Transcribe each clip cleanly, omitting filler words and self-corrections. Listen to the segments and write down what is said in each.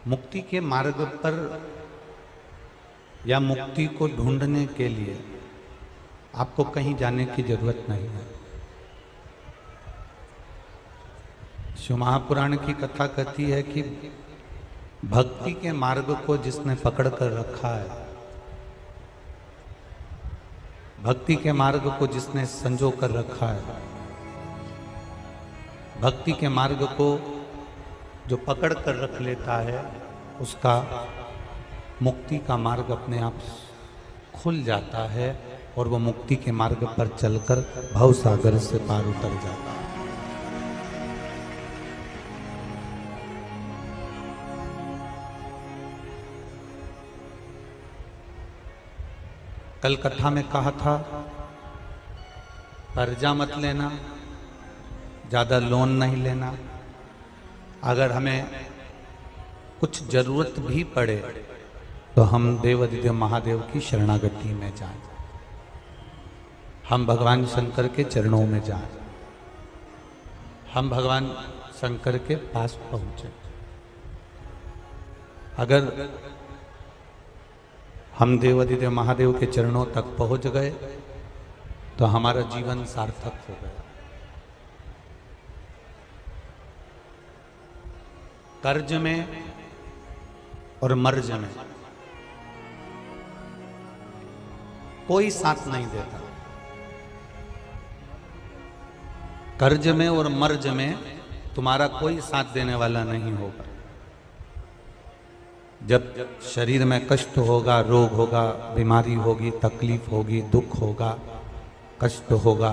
मुक्ति के मार्ग पर या मुक्ति को ढूंढने के लिए आपको कहीं जाने की जरूरत नहीं है। शिव महापुराण की कथा कहती है कि भक्ति के मार्ग को जिसने पकड़ कर रखा है, भक्ति के मार्ग को जिसने संजो कर रखा है, भक्ति के मार्ग को जो पकड़ कर रख लेता है, उसका मुक्ति का मार्ग अपने आप खुल जाता है और वो मुक्ति के मार्ग पर चलकर भव सागर से पार उतर जाता है। कल कथा में कहा था कर्जा मत लेना, ज्यादा लोन नहीं लेना। अगर हमें कुछ जरूरत भी पड़े तो हम देवाधिदेव महादेव की शरणागति में जाएं, हम भगवान शंकर के चरणों में जाएं, हम भगवान शंकर के पास पहुंचे। अगर हम देवाधिदेव महादेव के चरणों तक पहुंच गए तो हमारा जीवन सार्थक हो गया। कर्ज में और मर्ज में कोई साथ नहीं देता। कर्ज में और मर्ज में तुम्हारा कोई साथ देने वाला नहीं होगा। जब शरीर में कष्ट होगा, रोग होगा, बीमारी होगी, तकलीफ होगी, दुख होगा, कष्ट होगा,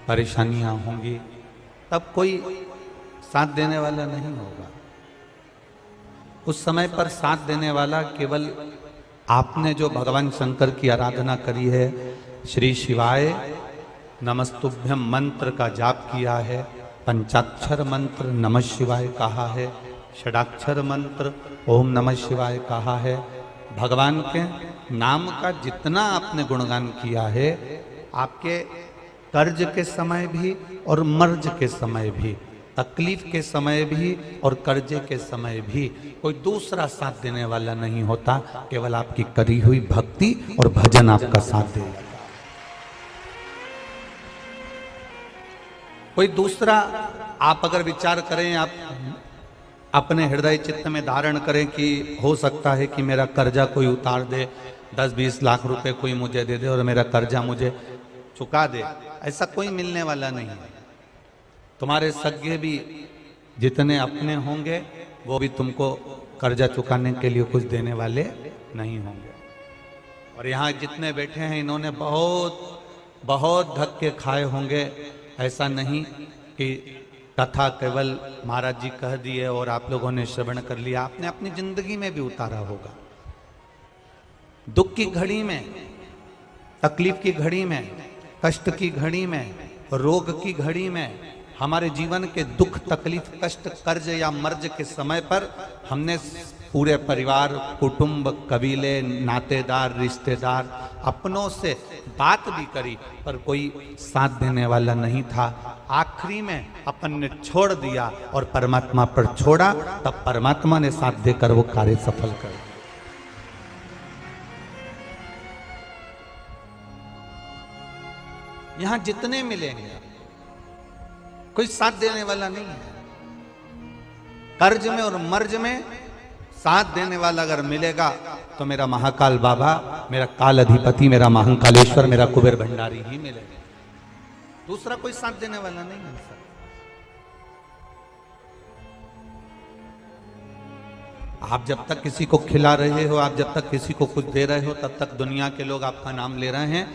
परेशानियां होंगी, तब कोई साथ देने वाला नहीं होगा। उस समय पर साथ देने वाला केवल आपने जो भगवान शंकर की आराधना करी है, श्री शिवाय नमस्तुभ्यम मंत्र का जाप किया है, पंचाक्षर मंत्र नमः शिवाय कहा है, षडाक्षर मंत्र ओम नमः शिवाय कहा है, भगवान के नाम का जितना आपने गुणगान किया है, आपके कर्ज के समय भी और मर्ज के समय भी, तकलीफ के समय भी और कर्जे के समय भी कोई दूसरा साथ देने वाला नहीं होता। केवल आपकी करी हुई भक्ति और भजन आपका साथ देगा। कोई दूसरा आप अगर विचार करें, आप अपने हृदय चित्त में धारण करें कि हो सकता है कि मेरा कर्जा कोई उतार दे, 10-20 लाख रुपए कोई मुझे दे दे और मेरा कर्जा मुझे चुका दे, ऐसा कोई मिलने वाला नहीं है। तुम्हारे सगे भी जितने अपने होंगे वो भी तुमको कर्जा चुकाने के लिए कुछ देने वाले नहीं होंगे। और यहाँ जितने बैठे हैं इन्होंने बहुत बहुत धक्के खाए होंगे। ऐसा नहीं कि कथा केवल महाराज जी कह दिए और आप लोगों ने श्रवण कर लिया, आपने अपनी जिंदगी में भी उतारा होगा। दुख की घड़ी में, तकलीफ की घड़ी में, कष्ट की घड़ी में, रोग की घड़ी में, हमारे जीवन के दुख, तकलीफ, कष्ट, कर्ज या मर्ज के समय पर हमने पूरे परिवार, कुटुंब, कबीले, नातेदार, रिश्तेदार, अपनों से बात भी करी पर कोई साथ देने वाला नहीं था। आखिरी में अपन ने छोड़ दिया और परमात्मा पर छोड़ा, तब परमात्मा ने साथ देकर वो कार्य सफल कर दिया। यहां जितने मिलेंगे कोई साथ देने वाला नहीं है। कर्ज में और मर्ज में साथ देने वाला अगर मिलेगा तो मेरा महाकाल बाबा, मेरा काल अधिपति, मेरा महाकालेश्वर, मेरा कुबेर भंडारी ही मिलेगा। दूसरा कोई साथ देने वाला नहीं मिल सकता। आप जब तक किसी को खिला रहे हो, आप जब तक किसी को कुछ दे रहे हो, तब तक दुनिया के लोग आपका नाम ले रहे हैं।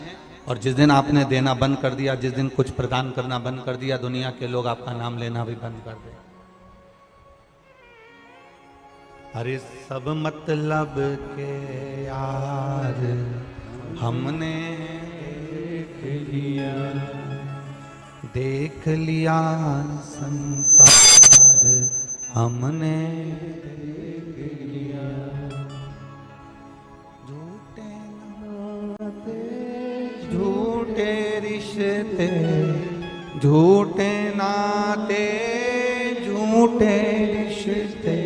और जिस दिन आपने देना बंद कर दिया, जिस दिन कुछ प्रदान करना बंद कर दिया, दुनिया के लोग आपका नाम लेना भी बंद कर दे। अरे सब मतलब के यार हमने देख लिया संसार हमने देख लिया। झूठे नाते झूठे रिश्ते, झूठे नाते झूठे रिश्ते,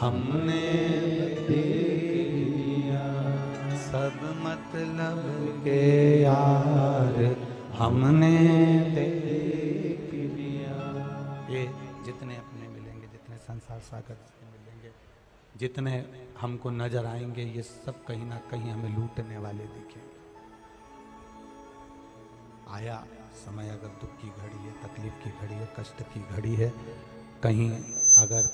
हमने देख लिया, सब मतलब के यार हमने देख लिया। ये जितने अपने मिलेंगे, जितने संसार सागर से मिलेंगे, जितने हमको नजर आएंगे, ये सब कहीं ना कहीं हमें लूटने वाले दिखेंगे। आया समय, अगर दुख की घड़ी है, तकलीफ की घड़ी है, कष्ट की घड़ी है, कहीं अगर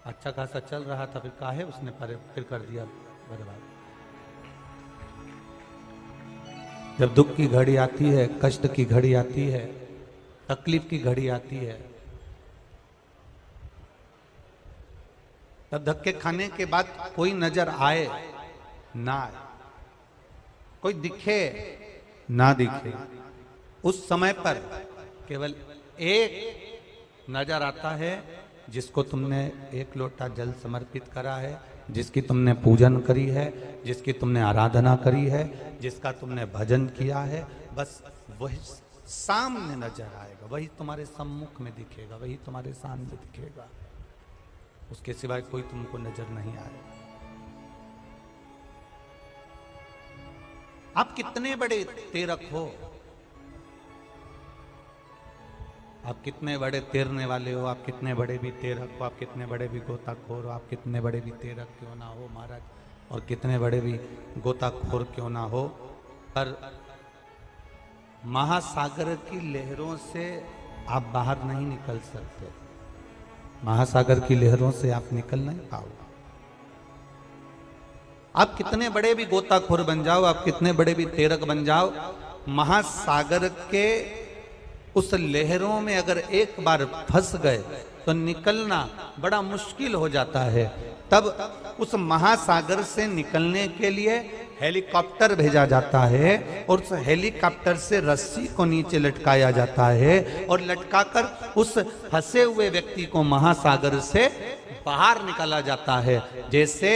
अच्छा खासा चल रहा था, फिर काहे उसने फिर कर दिया बर्बाद। जब दुख की घड़ी आती है, कष्ट की घड़ी आती है, तकलीफ की घड़ी आती है, तब धक्के खाने के बाद कोई नजर आए ना आए, कोई दिखे ना दिखे, उस समय पर केवल एक नजर आता है, जिसको तुमने एक लोटा जल समर्पित करा है, जिसकी तुमने पूजन करी है, जिसकी तुमने आराधना करी है, जिसका तुमने भजन किया है, बस वही सामने नजर आएगा, वही तुम्हारे सम्मुख में दिखेगा, वही तुम्हारे सामने दिखेगा, उसके सिवाय कोई तुमको नजर नहीं आएगा। आप कितने बड़े तेरक हो, आप कितने बड़े तैरने वाले हो, आप कितने बड़े भी तेरक हो, आप कितने बड़े भी गोताखोर हो, आप कितने बड़े भी तेरक क्यों ना हो महाराज, और कितने बड़े भी गोताखोर क्यों ना हो, पर महासागर की लहरों से आप बाहर नहीं निकल सकते। महासागर की लहरों से आप निकल नहीं पाओगे। आप कितने बड़े भी गोताखोर बन जाओ, आप कितने बड़े भी तेरक बन जाओ, महासागर के उस लहरों में अगर एक बार फंस गए तो निकलना बड़ा मुश्किल हो जाता है। तब उस महासागर से निकलने के लिए हेलीकॉप्टर भेजा जाता है, और उस हेलीकॉप्टर से रस्सी को नीचे लटकाया जाता है, और लटकाकर उस फंसे हुए व्यक्ति को महासागर से बाहर निकाला जाता है। जैसे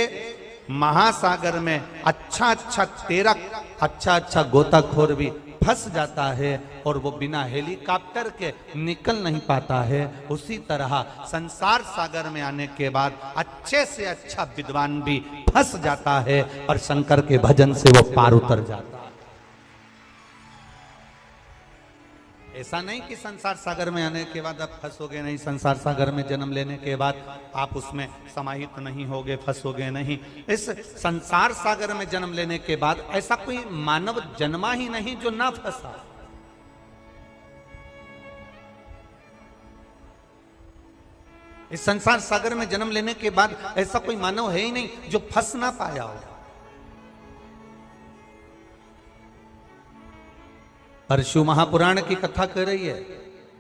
महासागर में अच्छा अच्छा तेरक, अच्छा अच्छा गोताखोर भी फंस जाता है और वो बिना हेलीकॉप्टर के निकल नहीं पाता है, उसी तरह संसार सागर में आने के बाद अच्छे से अच्छा विद्वान भी फंस जाता है और शंकर के भजन से वो पार उतर जाता है। ऐसा नहीं कि संसार सागर में आने के बाद आप फंसोगे नहीं, संसार सागर में जन्म लेने के बाद आप उसमें समाहित नहीं होगे, फंसोगे नहीं। इस संसार सागर में जन्म लेने के बाद ऐसा कोई मानव जन्मा ही नहीं जो ना फंसा। इस संसार सागर में जन्म लेने के बाद ऐसा कोई मानव है ही नहीं जो फंस ना पाया हो। पर शिव महापुराण की कथा कर रही है,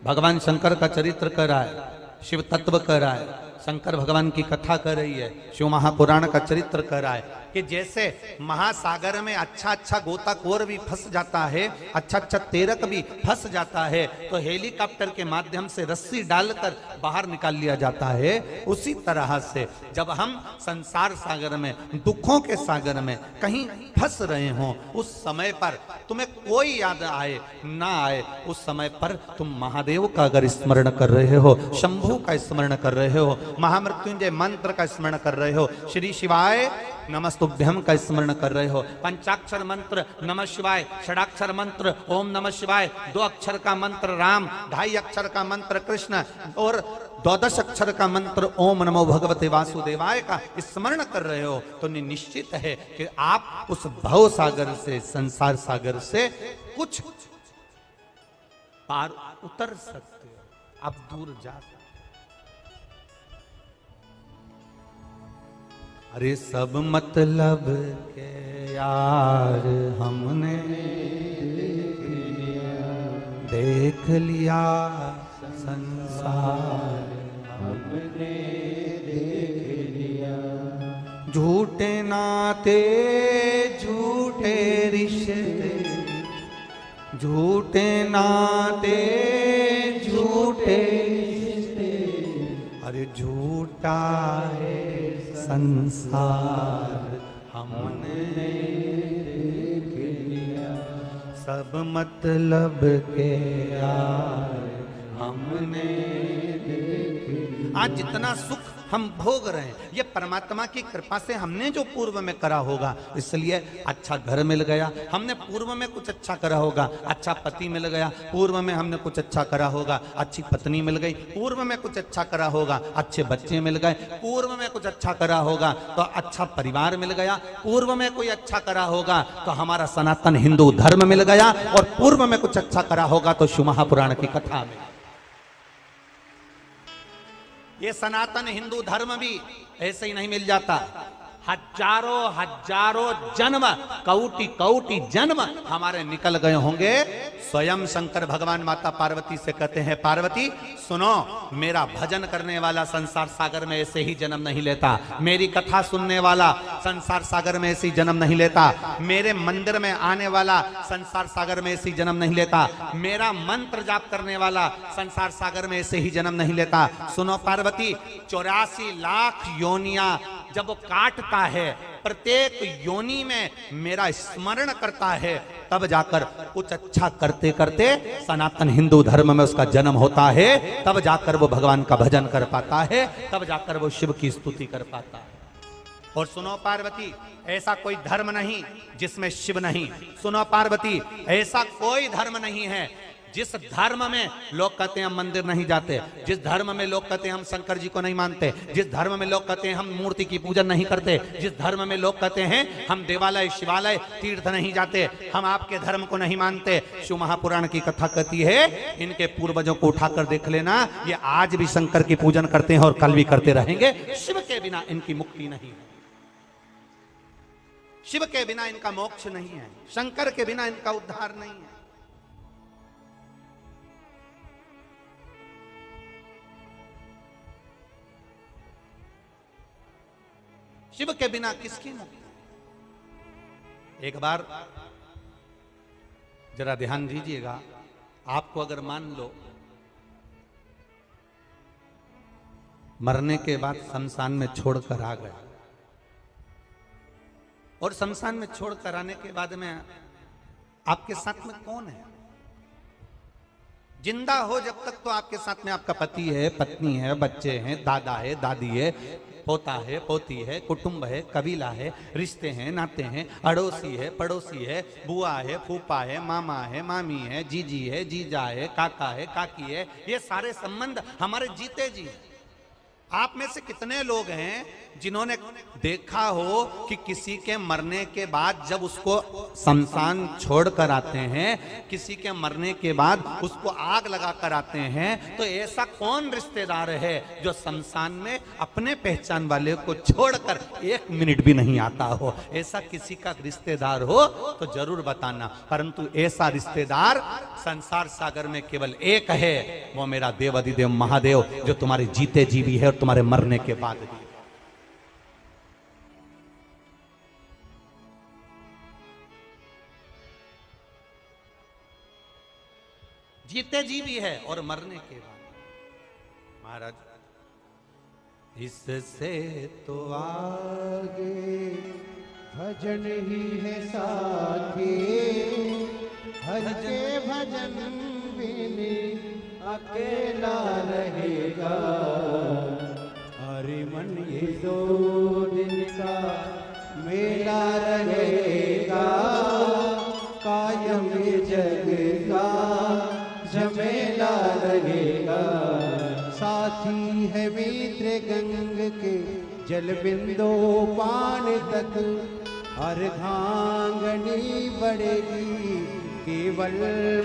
भगवान शंकर का चरित्र कर रहा है, शिव तत्व कर रहा है, शंकर भगवान की कथा कर रही है, शिव महापुराण का चरित्र कर रहा है कि जैसे महासागर में अच्छा अच्छा गोताखोर भी फंस जाता है, अच्छा अच्छा तेरक भी फंस जाता है, तो हेलीकॉप्टर के माध्यम से रस्सी डालकर बाहर निकाल लिया जाता है। उसी तरह से जब हम संसार सागर में, दुखों के सागर में कहीं फंस रहे हो, उस समय पर तुम्हें कोई याद आए ना आए, उस समय पर तुम महादेव का अगर स्मरण कर रहे हो, शंभू का स्मरण कर रहे हो, महामृत्युंजय मंत्र का स्मरण कर रहे हो, श्री शिवाय नमस्तुभ्यम का स्मरण कर रहे हो, पंचाक्षर मंत्र नमः शिवाय, षडाक्षर मंत्र ओम नमः शिवाय, 2 अक्षर का मंत्र राम, 2.5 अक्षर का मंत्र कृष्ण और 12 अक्षर का मंत्र ओम नमो भगवते वासुदेवाय का स्मरण कर रहे हो, तो निश्चित है कि आप उस भव सागर से, संसार सागर से कुछ पार उतर सकते हो, आप दूर जा सकते। अरे सब मतलब के यार हमने देख लिया, संसार हमने देख लिया, झूठे नाते झूठे रिश्ते, झूठे नाते झूठे रिश्ते, अरे झूठा है संसार हमने देख लिया, सब मतलब के यार हमने देख लिया। आज जितना सुख हम भोग रहे हैं। ये परमात्मा की कृपा से हमने जो पूर्व में करा होगा, इसलिए अच्छा घर मिल गया। हमने पूर्व में कुछ अच्छा करा होगा, अच्छा पति मिल गया। पूर्व में हमने कुछ अच्छा करा होगा, अच्छी पत्नी मिल गई। पूर्व में कुछ अच्छा करा होगा, अच्छे बच्चे मिल गए। पूर्व में कुछ अच्छा करा होगा तो अच्छा परिवार मिल गया। पूर्व में कोई अच्छा करा होगा तो हमारा सनातन हिंदू धर्म मिल गया। और पूर्व में कुछ अच्छा करा होगा तो शिव महापुराण की कथा में। ये सनातन हिंदू धर्म भी ऐसे ही नहीं मिल जाता। हजारों हजारों जन्म, कौटि कौटि जन्म हमारे निकल गए होंगे। स्वयं शंकर भगवान माता पार्वती से कहते हैं, पार्वती सुनो, मेरा भजन करने वाला संसार सागर में ऐसे ही जन्म नहीं लेता। मेरी कथा सुनने वाला संसार सागर में ऐसे ही जन्म नहीं लेता। मेरे मंदिर में आने वाला संसार सागर में ऐसे ही जन्म नहीं लेता। मेरा मंत्र जाप करने वाला संसार सागर में ऐसे ही जन्म नहीं लेता। सुनो पार्वती, 84 लाख योनियां जब वो काटता है, प्रत्येक योनि में मेरा स्मरण करता है, तब जाकर कुछ अच्छा करते करते सनातन हिंदू धर्म में उसका जन्म होता है। तब जाकर वो भगवान का भजन कर पाता है, तब जाकर वो शिव की स्तुति कर पाता है। और सुनो पार्वती, ऐसा कोई धर्म नहीं जिसमें शिव नहीं। सुनो पार्वती, ऐसा कोई धर्म नहीं है जिस धर्म में लोग कहते हैं हम मंदिर नहीं जाते, जिस धर्म में लोग कहते हैं हम शंकर जी को नहीं मानते, जिस धर्म में लोग कहते हैं हम मूर्ति की पूजन नहीं करते, जिस धर्म में लोग कहते हैं हम देवालय शिवालय तीर्थ नहीं जाते, हम आपके धर्म को नहीं मानते। शिव महापुराण की कथा कहती है, इनके पूर्वजों को उठाकर देख लेना, ये आज भी शंकर की पूजन करते हैं और कल भी करते रहेंगे। शिव के बिना इनकी मुक्ति नहीं है, शिव के बिना इनका मोक्ष नहीं है, शंकर के बिना इनका उद्धार नहीं है। शिव के बिना किसकी मुक्ति? एक बार जरा ध्यान दीजिएगा, आपको अगर मान लो मरने के बाद शमशान में छोड़कर आ गए, और शमशान में छोड़कर आने के बाद में आपके साथ में कौन है? जिंदा हो जब तक तो आपके साथ में आपका पति है, पत्नी है, बच्चे हैं, दादा है, दादी है, पोता है, पोती है, कुटुंब है, कबीला है, रिश्ते हैं, नाते हैं, अड़ोसी है, पड़ोसी है, बुआ है, फूफा है, मामा है, मामी है, जीजी है, जीजा है, काका है, काकी है। ये सारे संबंध हमारे जीते जी हैं। आप में से कितने लोग हैं जिन्होंने देखा हो कि किसी के मरने के बाद जब उसको शमशान छोड़कर आते हैं, किसी के मरने के बाद उसको आग लगा कर आते हैं, तो ऐसा कौन रिश्तेदार है जो शमशान में अपने पहचान वाले को छोड़कर 1 मिनट भी नहीं आता हो? ऐसा किसी का रिश्तेदार हो तो जरूर बताना। परंतु ऐसा रिश्तेदार संसार सागर में केवल एक है, वो मेरा देवाधिदेव महादेव, जो तुम्हारे जीते जी भी है और तुम्हारे मरने के बाद भी। जीते जी भी है और मरने के बाद। महाराज, इससे तो आगे भजन ही है साथी, भजते भजन बिन अकेला रहेगा। अरे मन ये 2 दिन का मेला रहेगा, कायम जग का झमेला रहेगा। साथी है मित्र गंग के जल बिंदु पान तक, अर्धांगनी बढ़ेगी केवल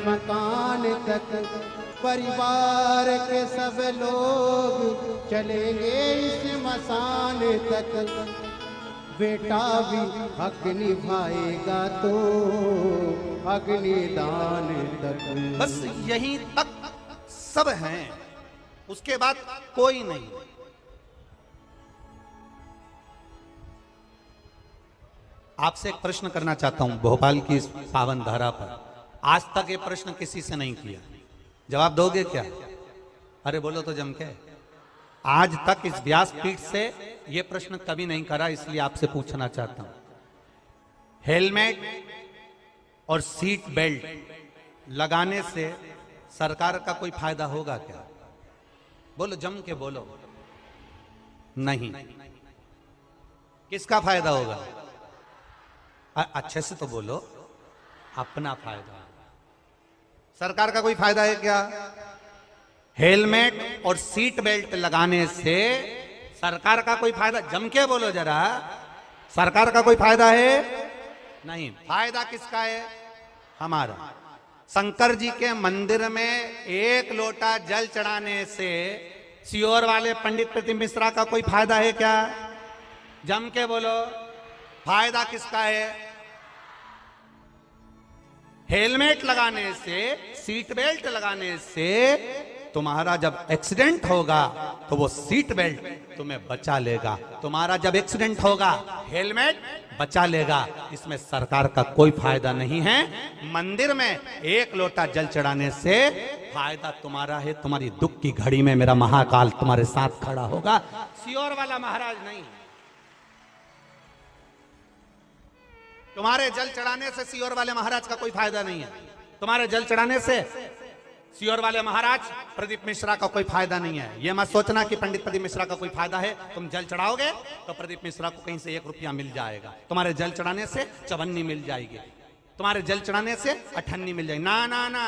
मकान तक। परिवार के सब लोग चलेंगे इस मसान तक, बेटा भी हक निभाएगा तो अग्निदान तक। बस यहीं तक सब हैं, उसके बाद कोई नहीं। आपसे एक प्रश्न करना चाहता हूं भोपाल की इस पावन धारा पर। आज तक ये प्रश्न किसी से नहीं किया, जवाब दोगे क्या? अरे बोलो तो जम के। आज तक इस व्यासपीठ से ये प्रश्न कभी नहीं करा, इसलिए आपसे पूछना चाहता हूं। हेलमेट और सीट बेल्ट लगाने से सरकार का कोई फायदा होगा क्या? बोलो, जम के बोलो। नहीं। किसका फायदा होगा? अच्छे से तो बोलो, अपना फायदा। सरकार का कोई फायदा है क्या? हेलमेट और सीट बेल्ट लगाने से सरकार का कोई फायदा? जम के बोलो जरा, सरकार का कोई फायदा है? नहीं। फायदा किसका है? हमारा। शंकर जी के मंदिर में एक लोटा जल चढ़ाने से सीहोर वाले पंडित प्रतिम मिश्रा का कोई फायदा है क्या? जम के बोलो, फायदा किसका है? हेलमेट लगाने से, सीट बेल्ट लगाने से तुम्हारा जब एक्सीडेंट होगा तो वो सीट बेल्ट तुम्हें बचा लेगा। तुम्हारा जब एक्सीडेंट होगा हेलमेट बचा लेगा। इसमें सरकार का कोई फायदा नहीं है। मंदिर में एक लोटा जल चढ़ाने से फायदा तुम्हारा है। तुम्हारी दुख की घड़ी में मेरा महाकाल तुम्हारे साथ खड़ा होगा, सीहोर वाला महाराज नहीं। तुम्हारे जल चढ़ाने से सीहोर वाले महाराज का कोई फायदा नहीं है। तुम्हारे जल चढ़ाने से सीहोर वाले महाराज प्रदीप मिश्रा का कोई फायदा नहीं है। यह मत सोचना कि पंडित प्रदीप मिश्रा का कोई फायदा है। तुम जल चढ़ाओगे तो प्रदीप मिश्रा को कहीं से 1 रुपया मिल जाएगा। तुम्हारे जल चढ़ाने से चवन्नी मिल जाएगी, तुम्हारे जल चढ़ाने से अठन्नी मिल जाएगी। ना ना ना,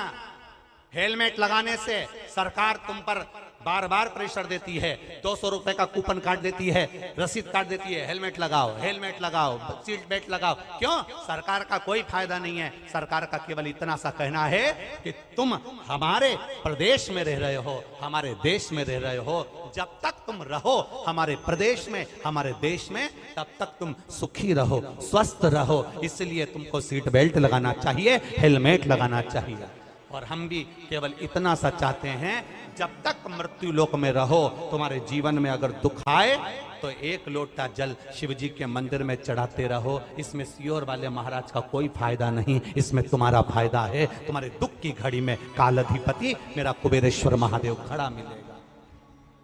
हेलमेट लगाने से सरकार तुम पर बार बार प्रेशर देती है। 200 रुपए का कूपन काट देती है, रसीद काट देती है, हेलमेट लगाओ, हेलमेट लगाओ, सीट बेल्ट लगाओ। क्यों? सरकार का कोई फायदा नहीं है। सरकार का केवल इतना सा कहना है कि तुम हमारे प्रदेश में रह रहे हो, हमारे देश में रह रहे हो, जब तक तुम रहो हमारे प्रदेश में, हमारे देश में, तब तक तुम सुखी रहो, स्वस्थ रहो। इसलिए तुमको सीट बेल्ट लगाना चाहिए, हेलमेट लगाना चाहिए। और हम भी केवल इतना सा चाहते हैं, जब तक मृत्यु लोक में रहो, तुम्हारे जीवन में अगर दुख आए तो एक लोटा जल शिव जी के मंदिर में चढ़ाते रहो। इसमें सीहोर वाले महाराज का कोई फायदा नहीं, इसमें तुम्हारा फायदा है। तुम्हारे दुख की घड़ी में कालाधिपति मेरा कुबेरेश्वर महादेव खड़ा मिलेगा,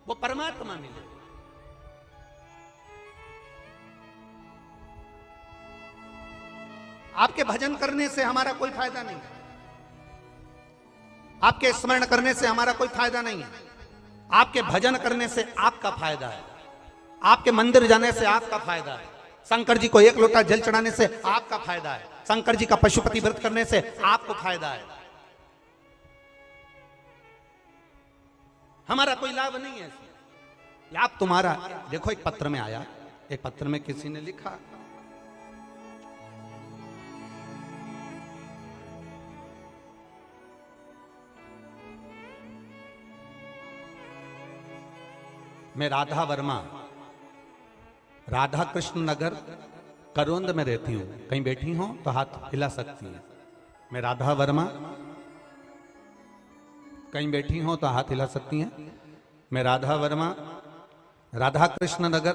वो परमात्मा मिलेगा। आपके भजन करने से हमारा कोई फायदा नहीं है, आपके स्मरण करने से हमारा कोई फायदा नहीं है। आपके भजन करने से आपका फायदा है, आपके मंदिर जाने से आपका फायदा है, शंकर जी को 1 लोटा जल चढ़ाने से आपका फायदा है, शंकर जी का पशुपति व्रत करने से आपको फायदा है। हमारा कोई लाभ नहीं है। आप तुम्हारा देखो, एक पत्र में आया, एक पत्र में किसी ने लिखा, मैं राधा वर्मा, राधा कृष्ण नगर करोंद में रहती हूं। कहीं बैठी हो तो हाथ हिला सकती हैं। मैं राधा वर्मा, कहीं बैठी हो तो हाथ हिला सकती हैं। मैं राधा वर्मा, राधा कृष्ण नगर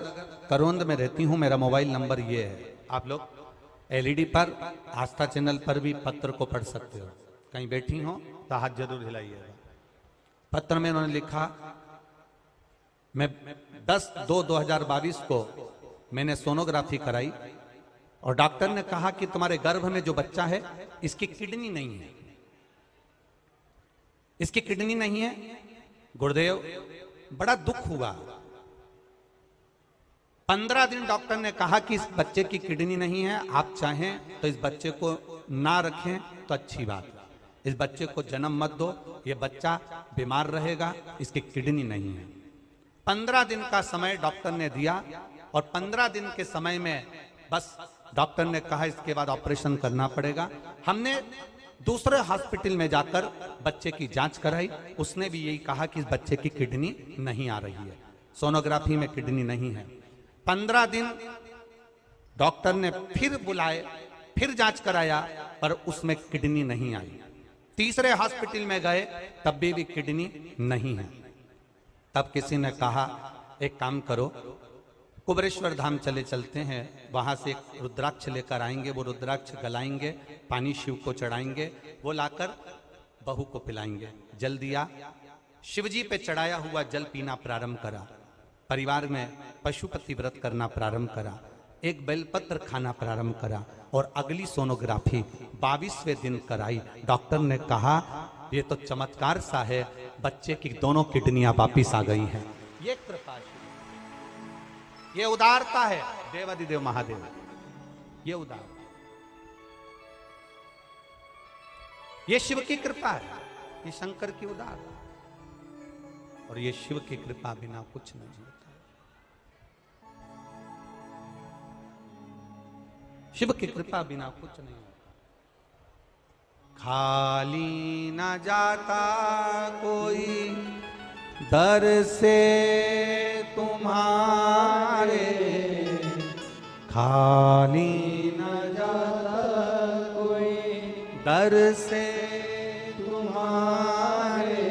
करोंद में रहती हूं। मेरा मोबाइल नंबर ये है। आप लोग एलईडी पर, आस्था चैनल पर भी पत्र को पढ़ सकते हो। कहीं बैठी हो तो हाथ जरूर हिलाइएगा। पत्र में उन्होंने लिखा, मैं 10/2/2022 को मैंने सोनोग्राफी कराई और डॉक्टर ने कहा कि तुम्हारे गर्भ में जो बच्चा है इसकी किडनी नहीं है, इसकी किडनी नहीं है। गुरुदेव, बड़ा दुख हुआ। 15 दिन डॉक्टर ने कहा कि इस बच्चे की किडनी नहीं है, आप चाहें तो इस बच्चे को ना रखें तो अच्छी बात, इस बच्चे को जन्म मत दो, ये बच्चा बीमार रहेगा, इसकी किडनी नहीं है। 15 दिन का समय डॉक्टर ने दिया और 15 दिन के समय में बस डॉक्टर ने कहा इसके बाद ऑपरेशन करना पड़ेगा। हमने दूसरे हॉस्पिटल में जाकर बच्चे की जांच कराई, उसने भी यही कहा कि इस बच्चे की किडनी नहीं आ रही है, सोनोग्राफी में किडनी नहीं है। 15 दिन डॉक्टर ने फिर बुलाए, फिर जांच कराया, पर उसमें किडनी नहीं आई। तीसरे हॉस्पिटल में गए, तब भी किडनी नहीं है। तब किसी ने कहा, एक काम करो, कुबेरेश्वर धाम चले चलते हैं, वहां से एक रुद्राक्ष लेकर आएंगे, वो रुद्राक्ष गलाएंगे, पानी शिव को चढ़ाएंगे, वो लाकर बहू को पिलाएंगे। जल दिया, शिवजी पे चढ़ाया हुआ जल पीना प्रारंभ करा, परिवार में पशुपति व्रत करना प्रारंभ करा, एक बेलपत्र खाना प्रारंभ करा और अगली सोनोग्राफी 22वें दिन कराई। डॉक्टर ने कहा ये तो चमत्कार सा है, बच्चे की दोनों किडनियां वापिस आ गई हैं। ये कृपा है। ये उदारता है देवादिदेव महादेव, ये उदार, ये शिव की कृपा है, ये शंकर की उदार, और ये शिव की कृपा बिना कुछ नहीं होता। शिव की कृपा बिना कुछ नहीं होता। खाली न जाता कोई दर से तुम्हारे, खाली न जाता कोई दर से तुम्हारे,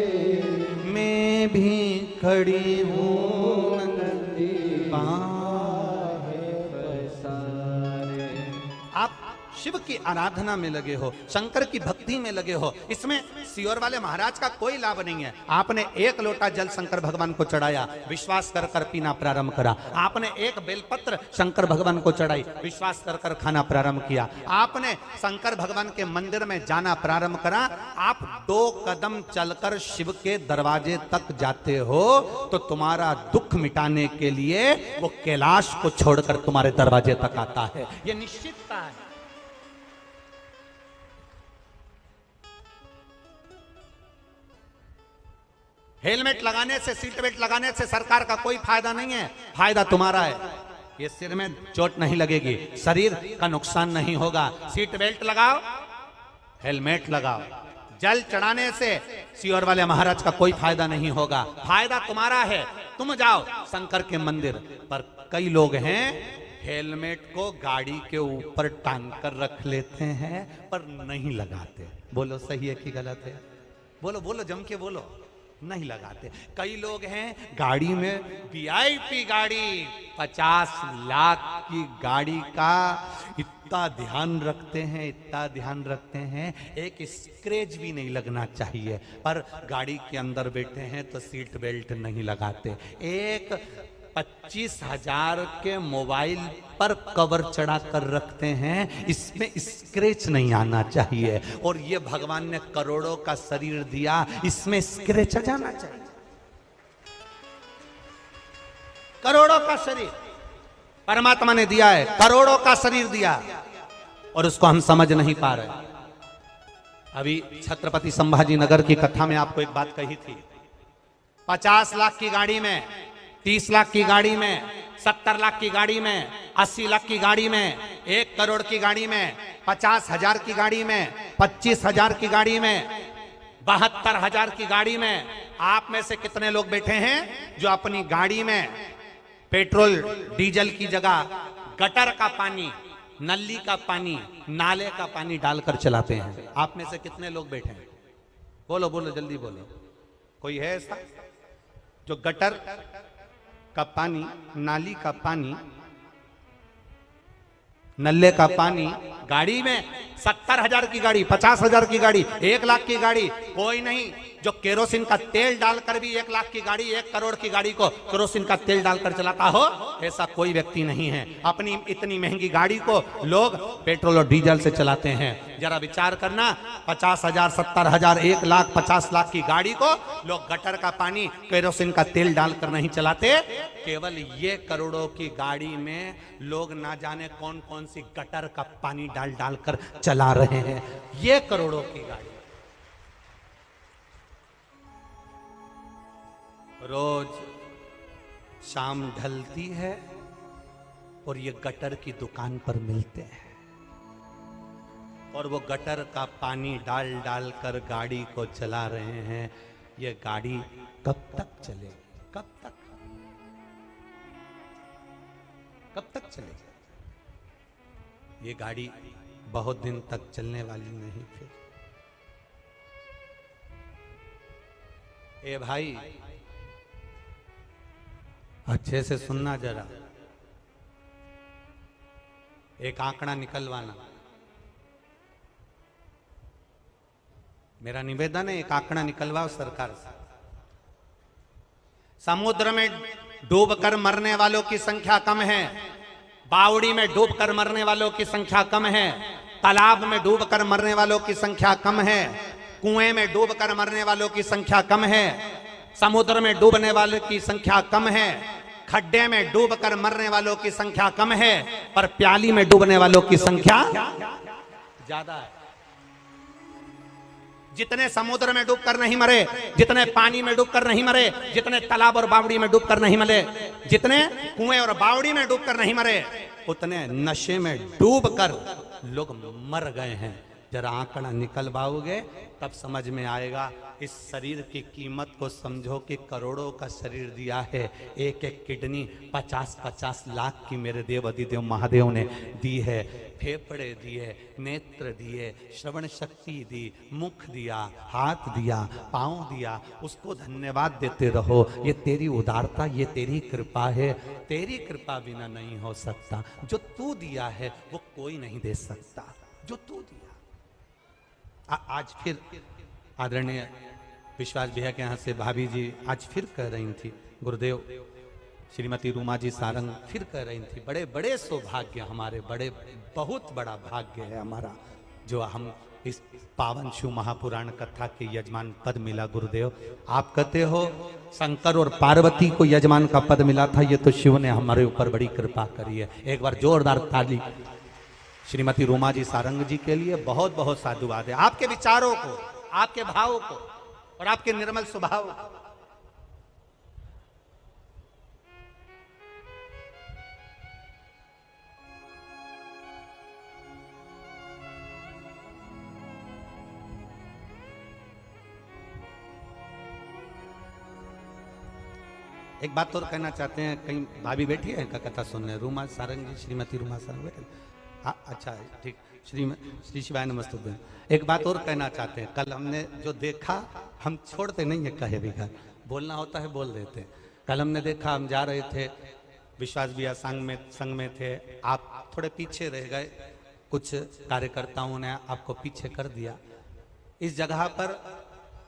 मैं भी खड़ी हूँ नंदी बाहें पसारे। आप शिव की आराधना में लगे हो, शंकर की भक्ति में लगे हो, इसमें सियोर वाले महाराज का कोई लाभ नहीं है। आपने एक लोटा जल शंकर भगवान को चढ़ाया, विश्वास कर कर पीना प्रारंभ करा। आपने एक बेलपत्र शंकर भगवान को चढ़ाई, विश्वास कर कर खाना प्रारंभ किया। आपने शंकर भगवान के मंदिर में जाना प्रारंभ करा। आप 2 कदम चलकर शिव के दरवाजे तक जाते हो तो तुम्हारा दुख मिटाने के लिए वो कैलाश को छोड़कर तुम्हारे दरवाजे तक आता है। ये निश्चितता है। हेलमेट लगाने से, सीट बेल्ट लगाने से सरकार का कोई फायदा नहीं है, फायदा तुम्हारा है। ये सिर में चोट नहीं लगेगी, शरीर का नुकसान नहीं होगा। सीट बेल्ट लगाओ, हेलमेट लगाओ। जल चढ़ाने से सियोर वाले महाराज का कोई फायदा नहीं होगा, फायदा तुम्हारा है। तुम जाओ शंकर के मंदिर। पर कई लोग हैं हेलमेट को गाड़ी के ऊपर टांग कर रख लेते हैं पर नहीं लगाते। बोलो सही है कि गलत है? बोलो बोलो, जम के बोलो। नहीं लगाते। कई लोग हैं गाड़ी में वीआईपी गाड़ी, 50 लाख की गाड़ी का इतना ध्यान रखते हैं, इतना ध्यान रखते हैं, एक स्क्रैच भी नहीं लगना चाहिए, पर गाड़ी के अंदर बैठे हैं तो सीट बेल्ट नहीं लगाते। एक 25,000 के मोबाइल पर कवर चढ़ा कर रखते हैं, इसमें स्क्रैच नहीं आना चाहिए। और ये भगवान ने करोड़ों का शरीर दिया, इसमें स्क्रैच आ जाना चाहिए। करोड़ों का शरीर परमात्मा ने दिया है, करोड़ों का शरीर दिया, और उसको हम समझ नहीं पा रहे। अभी छत्रपति संभाजी नगर की कथा में आपको एक बात कही थी। 50 लाख की गाड़ी में, 30 लाख की गाड़ी में, 70 लाख की गाड़ी में, 80 लाख की गाड़ी में, 1 करोड़ की गाड़ी में, 50,000 की गाड़ी में, 25,000 की गाड़ी में, 72,000 की गाड़ी में, आप में से कितने लोग बैठे हैं जो अपनी गाड़ी में पेट्रोल डीजल की जगह गटर का पानी, नली का पानी, नाले का पानी डालकर चलाते हैं? आप में से कितने लोग बैठे हैं? बोलो बोलो, जल्दी बोलो। कोई है ऐसा जो गटर का पानी, नाली का पानी, नल्ले का पानी गाड़ी में, 70,000 की गाड़ी, 50,000 की गाड़ी, 1 लाख की गाड़ी, कोई नहीं जो केरोसिन का तेल डालकर भी 1 लाख की गाड़ी, 1 करोड़ की गाड़ी को केरोसिन का तेल डालकर चलाता हो? ऐसा कोई व्यक्ति नहीं है। अपनी इतनी महंगी गाड़ी को लोग पेट्रोल और डीजल से चलाते हैं। जरा विचार करना, 50,000, 70,000, 1 लाख, 50 लाख की गाड़ी को लोग गटर का पानी, केरोसिन का तेल डालकर नहीं चलाते। केवल ये करोड़ों की गाड़ी में लोग ना जाने कौन कौन सी गटर का पानी डाल डालकर चला रहे हैं। ये करोड़ों की गाड़ी रोज शाम ढलती है और ये गटर की दुकान पर मिलते हैं, और वो गटर का पानी डाल डाल कर गाड़ी को चला रहे हैं। ये गाड़ी कब तक चलेगी? कब तक? कब तक चलेगी? ये गाड़ी बहुत दिन तक चलने वाली नहीं। फिर ए भाई, अच्छे से सुनना जरा, एक आंकड़ा निकलवाना। मेरा निवेदन है, एक आंकड़ा निकलवाओ सरकार से। समुद्र में डूबकर मरने वालों की संख्या कम है, बावड़ी में डूबकर मरने वालों की संख्या कम है, तालाब में डूबकर मरने वालों की संख्या कम है, कुएं में डूबकर मरने वालों की संख्या कम है, समुद्र में डूबने वालों की संख्या कम है, खड्डे में डूबकर मरने वालों की संख्या कम है, पर प्याली में डूबने वालों की संख्या ज्यादा है। जितने समुद्र में डूबकर नहीं मरे, जितने पानी में डूबकर नहीं मरे, जितने तालाब और बावड़ी में डूबकर नहीं मरे, जितने कुएं और बावड़ी में डूबकर नहीं मरे, उतने नशे में डूबकर लोग मर गए हैं। जरा आंकड़ा निकलवाओगे तब समझ में आएगा। इस शरीर की कीमत को समझो कि करोड़ों का शरीर दिया है। एक एक किडनी 50-50 लाख की मेरे देव अधिदेव महादेव ने दी है। फेफड़े दिए, नेत्र दिए, श्रवण शक्ति दी, मुख दिया, हाथ दिया, पांव दिया। उसको धन्यवाद देते रहो। ये तेरी उदारता, ये तेरी कृपा है। तेरी कृपा बिना नहीं हो सकता। जो तू दिया है वो कोई नहीं दे सकता, जो तू दिया। आज फिर आदरणीय विश्वास भैया के यहाँ से भाभी जी आज फिर कह रही थी, गुरुदेव श्रीमती रूमा जी सारंग फिर कह रही थी, बड़े बड़े सौभाग्य हमारे, बड़े बहुत बड़ा भाग्य है हमारा जो हम इस पावन शिव महापुराण कथा के यजमान पद मिला। गुरुदेव आप कहते हो शंकर और पार्वती को यजमान का पद मिला था, ये तो शिव ने हमारे ऊपर बड़ी कृपा करी है। एक बार जोरदार ताली श्रीमती रूमा जी सारंग जी के लिए। बहुत बहुत साधुवाद है आपके विचारों को, आपके भावों को और आपके निर्मल स्वभाव को। एक बात और कहना चाहते हैं, कहीं भाभी बैठी है इनका कथा सुनने, रूमा सारंग जी, श्रीमती रूमा सारंग बैठे। अच्छा है, ठीक। श्री शिवाय नमस्ते। एक बात और कहना चाहते हैं, कल हमने जो देखा, हम छोड़ते नहीं है कहे भी घर, बोलना होता है बोल देते हैं। कल हमने देखा, हम जा रहे थे, विश्वास भैया संग में थे, आप थोड़े पीछे रह गए, कुछ कार्यकर्ताओं ने आपको पीछे कर दिया। इस जगह पर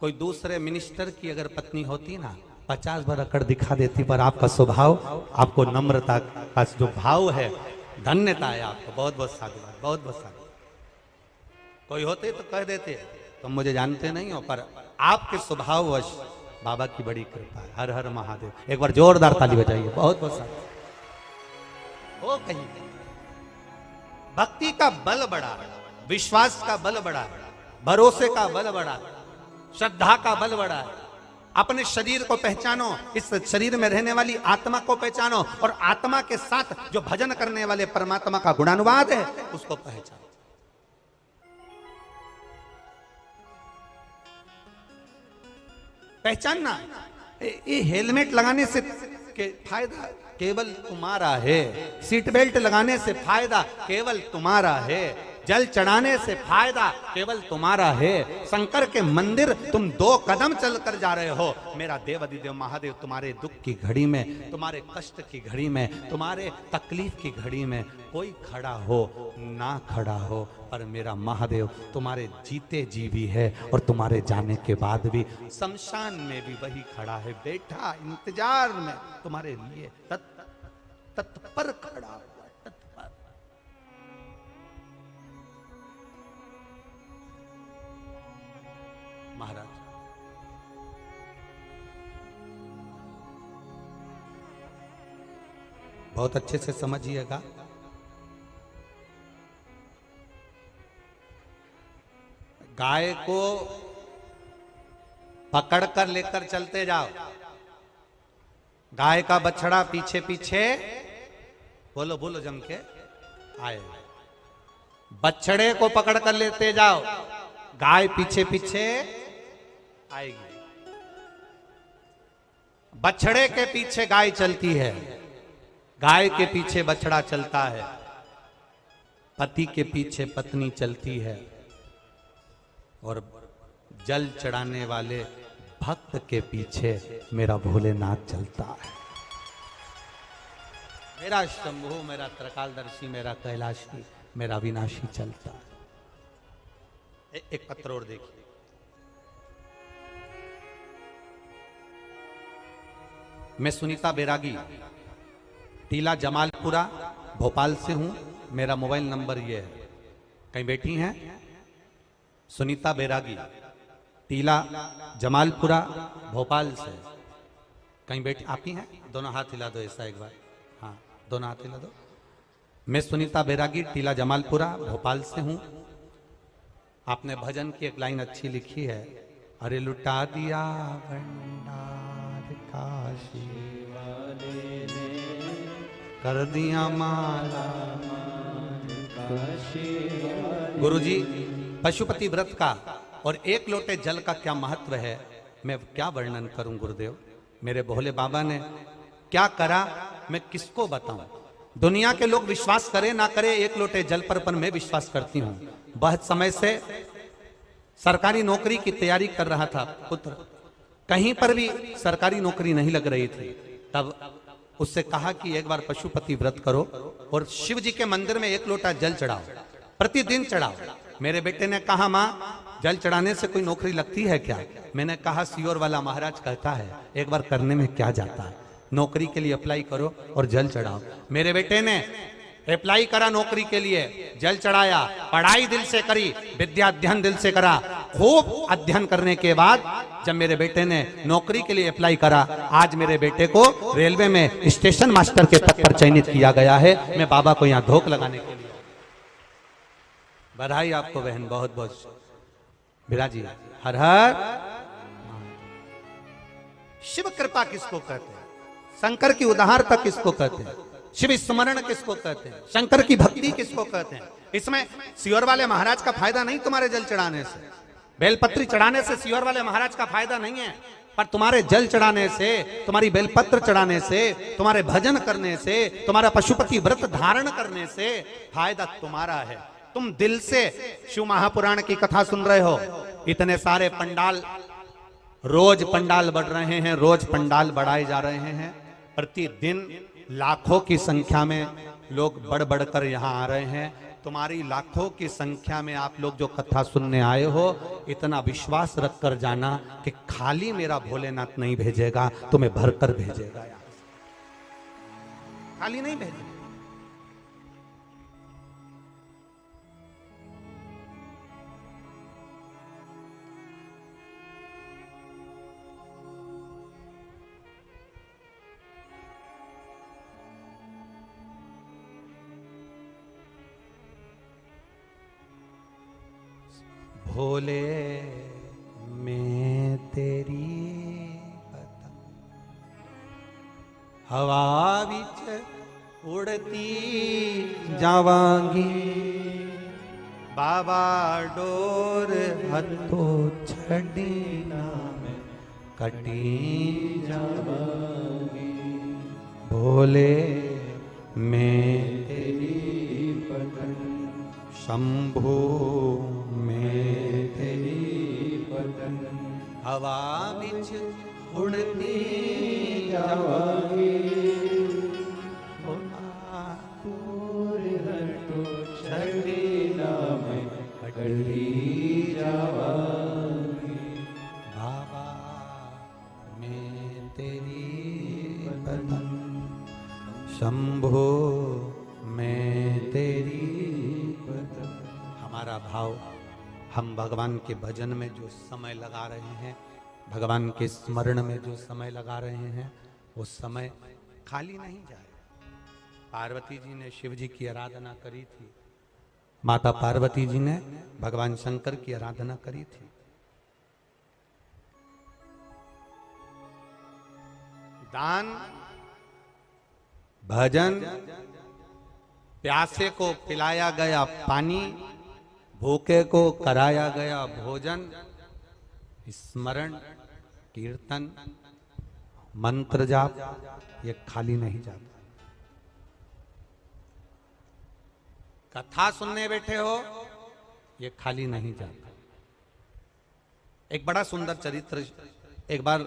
कोई दूसरे मिनिस्टर की अगर पत्नी होती ना, 50 बार अकड़ दिखा देती, पर आपका स्वभाव, आपको नम्रता का जो भाव है, धन्यता है आपको। बहुत बहुत साधुवाद, बहुत बहुत साधुवाद। कोई होते तो कह देते, तुम मुझे जानते नहीं हो, पर आपके स्वभाववश बाबा की बड़ी कृपा है। हर हर महादेव। एक बार जोरदार ताली बजाइए। बहुत बहुत साधुवाद। हो कहीं भक्ति का बल बड़ा है, विश्वास का बल बड़ा है, भरोसे का बल बड़ा है, श्रद्धा का बल बड़ा है। अपने शरीर को पहचानो, इस शरीर में रहने वाली आत्मा को पहचानो, और आत्मा के साथ जो भजन करने वाले परमात्मा का गुणानुवाद है उसको पहचानो। पहचानना। ये हेलमेट लगाने से फायदा केवल तुम्हारा है, सीट बेल्ट लगाने से फायदा केवल तुम्हारा है, जल चढ़ाने से फायदा केवल तुम्हारा है। शंकर के मंदिर तुम 2 कदम चलकर जा रहे हो। मेरा देव अधिदेव महादेव तुम्हारे दुख की घड़ी में, तुम्हारे कष्ट की घड़ी में, तुम्हारे तकलीफ की घड़ी में कोई खड़ा हो ना खड़ा हो, पर मेरा महादेव तुम्हारे जीते जी भी है और तुम्हारे जाने के बाद भी शमशान में भी वही खड़ा है, बैठा इंतजार में तुम्हारे लिए तत्पर खड़ा हुआ। महाराज बहुत अच्छे से समझिएगा। गाय को पकड़कर लेकर चलते जाओ, गाय का बछड़ा पीछे पीछे, बोलो बोलो जम के आए, बछड़े को पकड़कर लेते जाओ, गाय पीछे पीछे आएगी। बछड़े के पीछे गाय चलती है, गाय के पीछे बछड़ा चलता है, पति के पीछे पत्नी चलती है, और जल चढ़ाने वाले भक्त के पीछे मेरा भोलेनाथ चलता है। मेरा शंभु, मेरा त्रिकालदर्शी, मेरा कैलाशी, मेरा विनाशी चलता है। एक पत्र और देखिए। मैं सुनीता बैरागी, टीला जमालपुरा, भोपाल से हूं। मेरा मोबाइल नंबर ये है। कहीं बैठी हैं? सुनीता बैरागी, टीला जमालपुरा, भोपाल से। कहीं बैठी आप ही हैं? दोनों हाथ हिला दो ऐसा एक बार। हाँ, दोनों हाथ हिला दो। मैं सुनीता बैरागी, टीला जमालपुरा, भोपाल से हूं। आपने भजन की एक लाइन अच्छी लिखी है, अरे लुटा दिया भंडार काशी वाले ने, कर दिया माला काशी वाले। गुरुजी, पशुपति व्रत का और एक लोटे जल का क्या महत्व है, मैं क्या वर्णन करूं गुरुदेव। मेरे भोले बाबा ने क्या करा, मैं किसको बताऊं। दुनिया के लोग विश्वास करें ना करें एक लोटे जल पर मैं विश्वास करती हूं। बहुत समय से सरकारी नौकरी की तैयारी कर रहा था पुत्र, कहीं पर भी सरकारी नौकरी नहीं लग रही थी। तब उससे कहा कि एक बार पशुपति व्रत करो और शिव जी के मंदिर में एक लोटा जल चढ़ाओ, प्रतिदिन चढ़ाओ। मेरे बेटे ने कहा, माँ जल चढ़ाने से कोई नौकरी लगती है क्या? मैंने कहा, सियोर वाला महाराज कहता है, एक बार करने में क्या जाता है, नौकरी के लिए अप्लाई करो और जल चढ़ाओ। मेरे बेटे ने अप्लाई करा नौकरी के लिए, जल चढ़ाया, पढ़ाई दिल से करी, विद्या अध्ययन दिल से करा। खूब अध्ययन करने के बाद जब मेरे बेटे ने नौकरी के लिए अप्लाई करा, आज मेरे बेटे को रेलवे में स्टेशन मास्टर के पद पर चयनित किया गया है। मैं बाबा को यहाँ धोख लगाने के लिए। बधाई आपको बहन, बहुत बहुत। विराजी हर हर। शिव कृपा किसको कहते हैं, शंकर की उदारता किसको कहते हैं, शिव स्मरण किसको कहते हैं, शंकर की भक्ति किसको कहते हैं। इसमें सियोर वाले महाराज का फायदा नहीं तुम्हारे जल चढ़ाने से, बेलपत्री चढ़ाने से सियोर वाले महाराज का फायदा नहीं है, पर तुम्हारे जल चढ़ाने से, तुम्हारी बेलपत्र चढ़ाने से, तुम्हारे भजन करने से, तुम्हारा पशुपति व्रत धारण करने से फायदा तुम्हारा है। तुम दिल से शिव महापुराण की कथा सुन रहे हो। इतने सारे पंडाल, रोज पंडाल बढ़ रहे हैं, रोज पंडाल बढ़ाए जा रहे हैं। प्रतिदिन लाखों की संख्या में लोग बढ़ बढ़कर यहाँ आ रहे हैं। तुम्हारी लाखों की संख्या में आप लोग जो कथा सुनने आए हो, इतना विश्वास रख कर जाना कि खाली मेरा भोलेनाथ नहीं भेजेगा, तुम्हें भरकर भेजेगा, खाली नहीं भेजेगा। भोले मैं तेरी पतंग हवा विच उड़ती जावांगी, बाबा डोर हथों छड़ी ना मैं कटी जावांगी। भोले मैं तेरी पतंग, शंभो मैं तेरी पतंग हवा विच उड़ती जावांगी, छड़ी ना मैं कटी जावांगी। बाबा मैं तेरी पतंग, शंभो मैं तेरी पतंग। हमारा भाव, हम भगवान के भजन में जो समय लगा रहे हैं, भगवान के स्मरण में जो समय लगा रहे हैं, वो समय खाली नहीं जाए। पार्वती जी ने शिव जी की आराधना करी थी, माता पार्वती जी ने भगवान शंकर की आराधना करी थी। दान, भजन, प्यासे को पिलाया गया पानी, भूखे को कराया गया भोजन, स्मरण, कीर्तन, मंत्र जाप, ये खाली नहीं जाता। कथा सुनने बैठे हो, ये खाली नहीं जाता। एक बड़ा सुंदर चरित्र, एक बार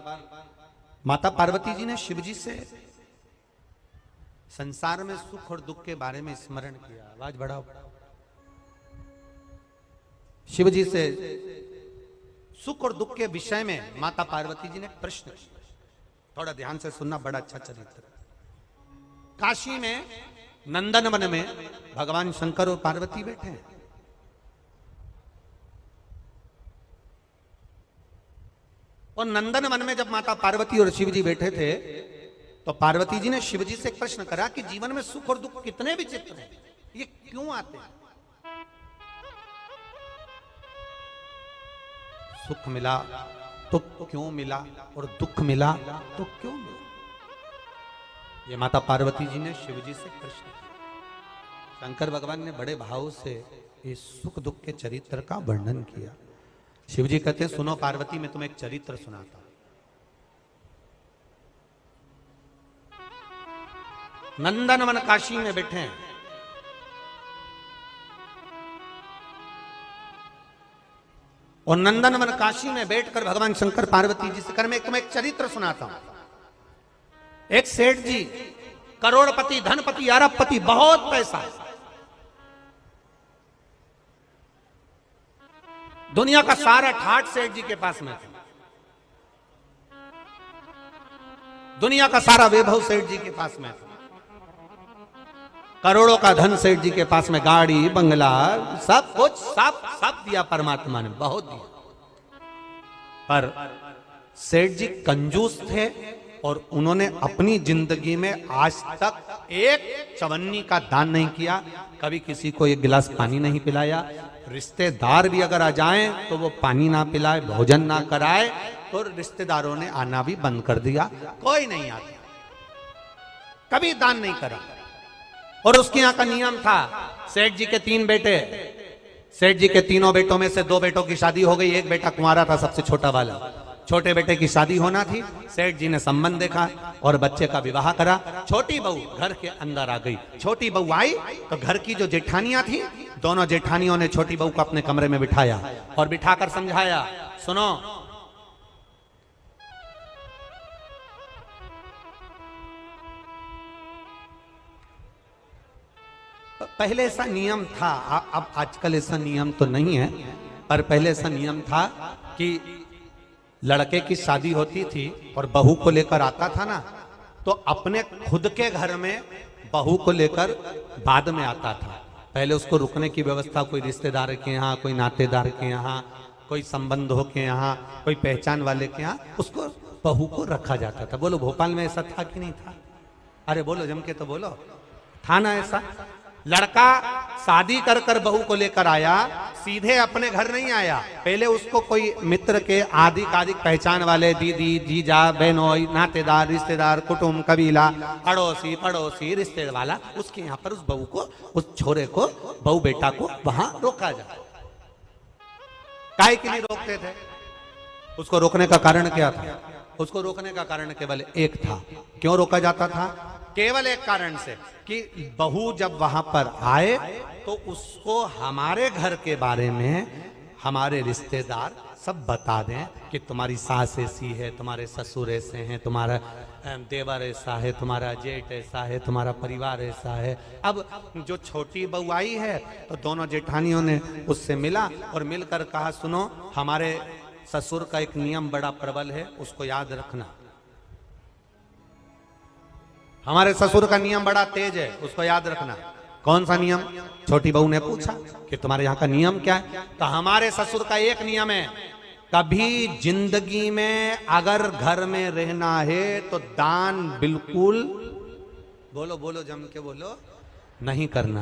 माता पार्वती जी ने शिव जी से संसार में सुख और दुख के बारे में स्मरण किया। आवाज बढ़ाओ। शिव जी से सुख और दुख के विषय में माता पार्वती जी ने प्रश्न किया। थोड़ा ध्यान से सुनना, बड़ा अच्छा चरित्र। काशी में नंदन वन में भगवान शंकर और पार्वती बैठे हैं। और नंदन वन में जब माता पार्वती और शिव जी बैठे थे तो पार्वती जी ने शिव जी से एक प्रश्न करा कि जीवन में सुख और दुख कितने विचित्र हैं, ये क्यों आते हैं? सुख मिला तो क्यों मिला और दुख मिला तो क्यों मिला? ये माता पार्वती जी ने शिव जी से प्रश्न किया। शंकर भगवान ने बड़े भाव से इस सुख दुख के चरित्र का वर्णन किया। शिव जी कहते हैं, सुनो पार्वती, मैं तुम्हें एक चरित्र सुनाता हूं। नंदनवन काशी में बैठे हैं, और नंदनवन काशी में बैठकर भगवान शंकर पार्वती जी से कर, मैं तुम्हें एक चरित्र सुनाता हूं। एक सेठ जी, करोड़पति, धनपति, अरबपति, बहुत पैसा है, दुनिया का सारा ठाट सेठ जी के पास में था, दुनिया का सारा वैभव सेठ जी के पास में था, करोड़ों का धन सेठ जी के पास में, गाड़ी बंगला सब कुछ सब दिया परमात्मा ने, बहुत दिया। पर सेठ जी कंजूस थे और उन्होंने अपनी जिंदगी में आज तक एक चवन्नी का दान नहीं किया, कभी किसी को एक गिलास पानी नहीं पिलाया। रिश्तेदार भी अगर आ जाएं तो वो पानी ना पिलाए, भोजन ना कराए, तो रिश्तेदारों ने आना भी बंद कर दिया, कोई नहीं आता, कभी दान नहीं करा। और उसके यहां का नियम था, सेठ जी के 3 बेटे, सेठ जी के तीनों बेटों में से 2 बेटों की शादी हो गई, एक बेटा कुंवारा था, सबसे छोटा वाला। छोटे बेटे की शादी होना थी, सेठ जी ने संबंध देखा और बच्चे का विवाह करा। छोटी बहू घर के अंदर आ गई। छोटी बहू आई तो घर की जो जेठानियां थी, दोनों जेठानियों ने छोटी बहू को अपने कमरे में बिठाया और बिठाकर समझाया, सुनो, पहले ऐसा नियम था, अब आजकल ऐसा नियम तो नहीं है, पर पहले ऐसा नियम था कि लड़के की शादी होती थी और बहू को लेकर आता था ना, तो अपने खुद के घर में बहू को लेकर बाद में आता था। पहले उसको रुकने की व्यवस्था कोई रिश्तेदार के यहाँ, कोई नातेदार के यहाँ, कोई संबंधों के यहाँ, कोई पहचान वाले के यहाँ, उसको बहू को रखा जाता था। बोलो भोपाल में ऐसा था कि नहीं था? अरे बोलो, जम के तो बोलो, था ना ऐसा? लड़का शादी कर कर बहू को लेकर आया, सीधे अपने घर नहीं आया, पहले उसको कोई मित्र के आधिक पहचान वाले, दीदी, जीजा, बहनोई, नातेदार, रिश्तेदार, कुटुंब, कबीला, अड़ोसी पड़ोसी, रिश्तेदार वाला, उसके यहाँ पर उस बहू को, उस छोरे को, बहू बेटा को वहां रोका जाता। काहे के लिए रोकते थे? उसको रोकने का कारण क्या था? उसको रोकने का कारण केवल एक था। क्यों रोका जाता था? केवल एक कारण से कि बहू जब वहां पर आए तो उसको हमारे घर के बारे में हमारे रिश्तेदार सब बता दें कि तुम्हारी सास ऐसी है, तुम्हारे ससुर ऐसे हैं, तुम्हारा देवर ऐसा है, तुम्हारा जेठ ऐसा है, तुम्हारा परिवार ऐसा है। अब जो छोटी बहू आई है तो दोनों जेठानियों ने उससे मिला और मिलकर कहा, सुनो, हमारे ससुर का एक नियम बड़ा प्रबल है, उसको याद रखना। हमारे ससुर का नियम बड़ा तेज है, उसको याद रखना। कौन सा नियम? छोटी बहू ने पूछा कि तुम्हारे यहाँ का नियम क्या है? तो हमारे ससुर का एक नियम है, कभी जिंदगी में अगर घर में रहना है तो दान बिल्कुल, बोलो बोलो जम के बोलो, नहीं करना।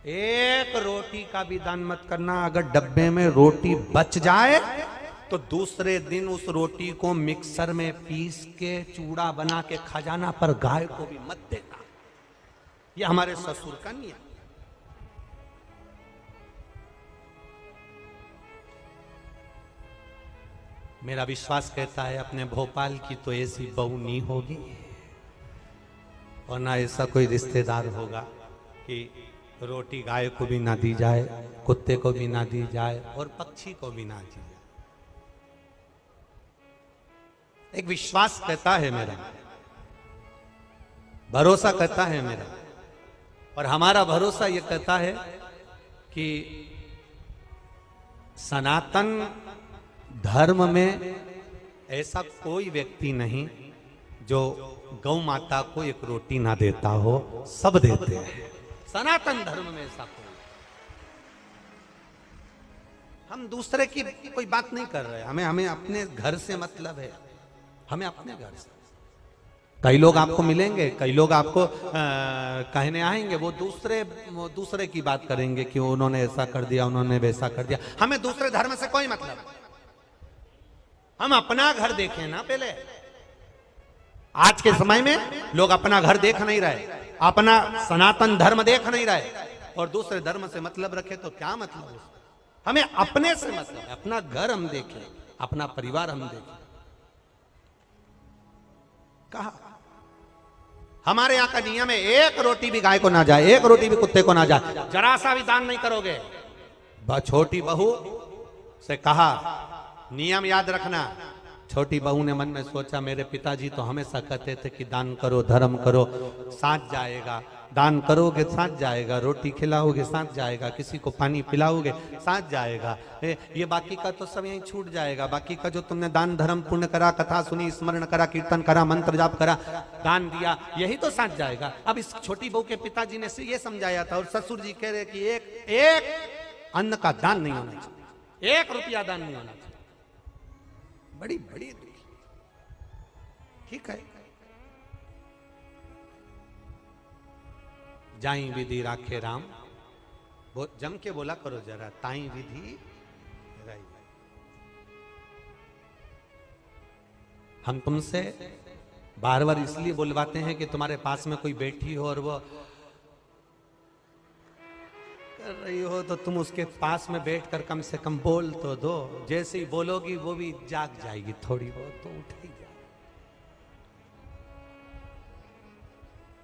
एक रोटी का भी दान मत करना। अगर डब्बे में रोटी बच जाए तो दूसरे दिन उस रोटी को मिक्सर में पीस के चूड़ा बना के खजाना पर गाय को भी मत देना। ये हमारे ससुर का नियम। मेरा विश्वास कहता है अपने भोपाल की तो ऐसी बहू नहीं होगी और ना ऐसा कोई रिश्तेदार होगा कि रोटी गाय को भी ना दी जाए, कुत्ते को भी ना दी जाए और पक्षी को भी ना दी जाए। एक विश्वास कहता है मेरा, भरोसा कहता है मेरा, और हमारा भरोसा यह कहता है कि सनातन धर्म में ऐसा कोई व्यक्ति नहीं जो गौ माता को एक रोटी ना देता हो, सब देते हैं। सनातन धर्म में ऐसा कोई। हम दूसरे की कोई बात नहीं कर रहे, हमें हमें अपने घर से मतलब है, हमें अपने घर से। कई लोग आपको मिलेंगे, कई लोग आपको कहने आएंगे, वो दूसरे की बात करेंगे कि उन्होंने ऐसा कर दिया, उन्होंने वैसा कर दिया। हमें दूसरे धर्म से कोई मतलब नहीं। हम अपना घर देखें ना पहले। आज के समय में लोग अपना घर देख नहीं रहे, अपना सनातन धर्म देख नहीं रहे, और दूसरे धर्म से मतलब रखे तो क्या मतलब है? हमें अपने से मतलब है, अपना घर हम देखें, अपना परिवार हम देखें। कहा हमारे यहां का नियम है, एक रोटी भी गाय को ना जाए, एक रोटी भी कुत्ते को ना जाए, जरा सा भी दान नहीं करोगे। छोटी बहू से कहा नियम याद रखना। छोटी बहू ने मन में सोचा मेरे पिताजी तो हमेशा कहते थे कि दान करो, धर्म करो, साथ जाएगा। दान करोगे साथ जाएगा, रोटी खिलाओगे साथ जाएगा, किसी को पानी पिलाओगे साथ जाएगा। ये बाकी का तो सब यहीं छूट जाएगा। बाकी का जो तुमने दान धर्म पुण्य करा, कथा सुनी, स्मरण करा, कीर्तन करा, मंत्र जाप करा, दान दिया, यही तो साथ जाएगा। अब इस छोटी बहू के पिताजी ने ये समझाया था, और ससुर जी कह रहे कि एक अन्न का दान नहीं होना चाहिए, 1 रुपया दान नहीं होना चाहिए। बड़ी बड़ी ठीक है। जाई विधि राखे राम, जम के बोला करो जरा, ताई विधि राई। हम तुमसे बार बार इसलिए बुलवाते हैं कि तुम्हारे पास में कोई बैठी हो और वो कर रही हो, तो तुम उसके पास में बैठकर कम से कम बोल तो दो। जैसे ही बोलोगी वो भी जाग जाएगी, थोड़ी बहुत तो उठ ही जाएगी।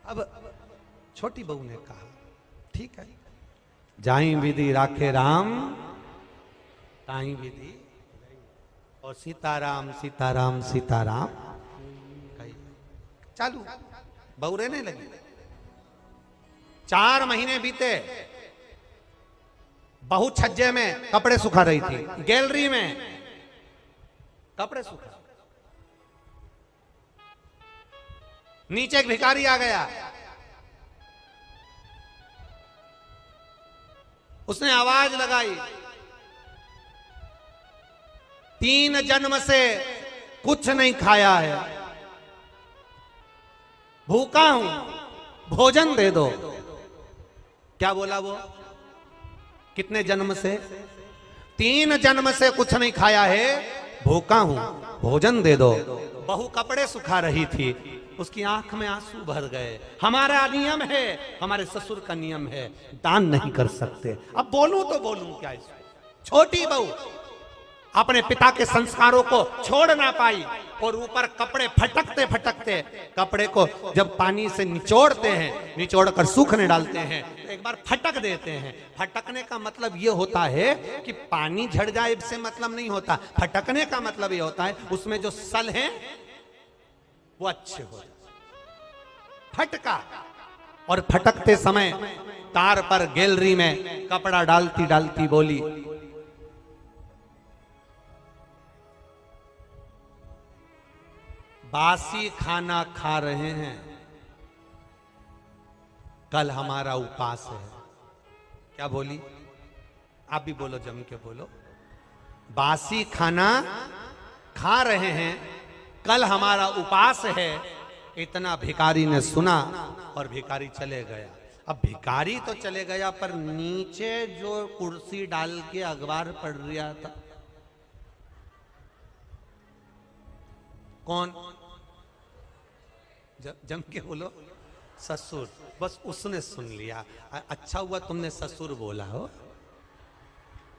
अब छोटी बहू ने कहा ठीक है, जाई विधि राखे राम, ताई विधि, और सीताराम सीताराम सीताराम चालू। बहू रहने लगी। 4 महीने बीते। बहू छज्जे में कपड़े सुखा रही थी, गैलरी में कपड़े सुखा। नीचे एक भिखारी आ गया, उसने आवाज लगाई, 3 जन्म से कुछ नहीं खाया है, भूखा हूं, भोजन दे दो। क्या बोला वो? कितने जन्म से? 3 जन्म से कुछ नहीं खाया है, भूखा हूं, भोजन दे दो। बहू कपड़े सुखा रही थी, उसकी आंख में आंसू भर गए। हमारा नियम है, हमारे ससुर का नियम है, दान नहीं कर सकते। अब बोलूं तो बोलूं क्या इसमें? छोटी बहू अपने पिता के संस्कारों को छोड़ ना पाई, और ऊपर कपड़े फटकते फटकते, कपड़े को जब पानी से निचोड़ते हैं, निचोड़कर सूखने डालते हैं, तो एक बार फटक देते हैं। फटकने का मतलब ये होता है कि पानी झड़ जाए से मतलब नहीं होता। फटकने का मतलब ये होता है उसमें जो सल हैं वो अच्छे हो जाए। फटका, और फटकते समय तार पर गैलरी में कपड़ा डालती डालती बोली, बासी खाना खा रहे हैं, कल हमारा उपास है। क्या बोली? आप भी बोलो, जम के बोलो। बासी खाना खा रहे हैं, कल हमारा उपास है। इतना भिखारी ने सुना और भिखारी चले गया। अब भिखारी तो चले गया, पर नीचे जो कुर्सी डाल के अखबार पढ़ रहा था, कौन? जम के बोलो, ससुर। बस उसने सुन लिया। अच्छा हुआ तुमने ससुर बोला हो,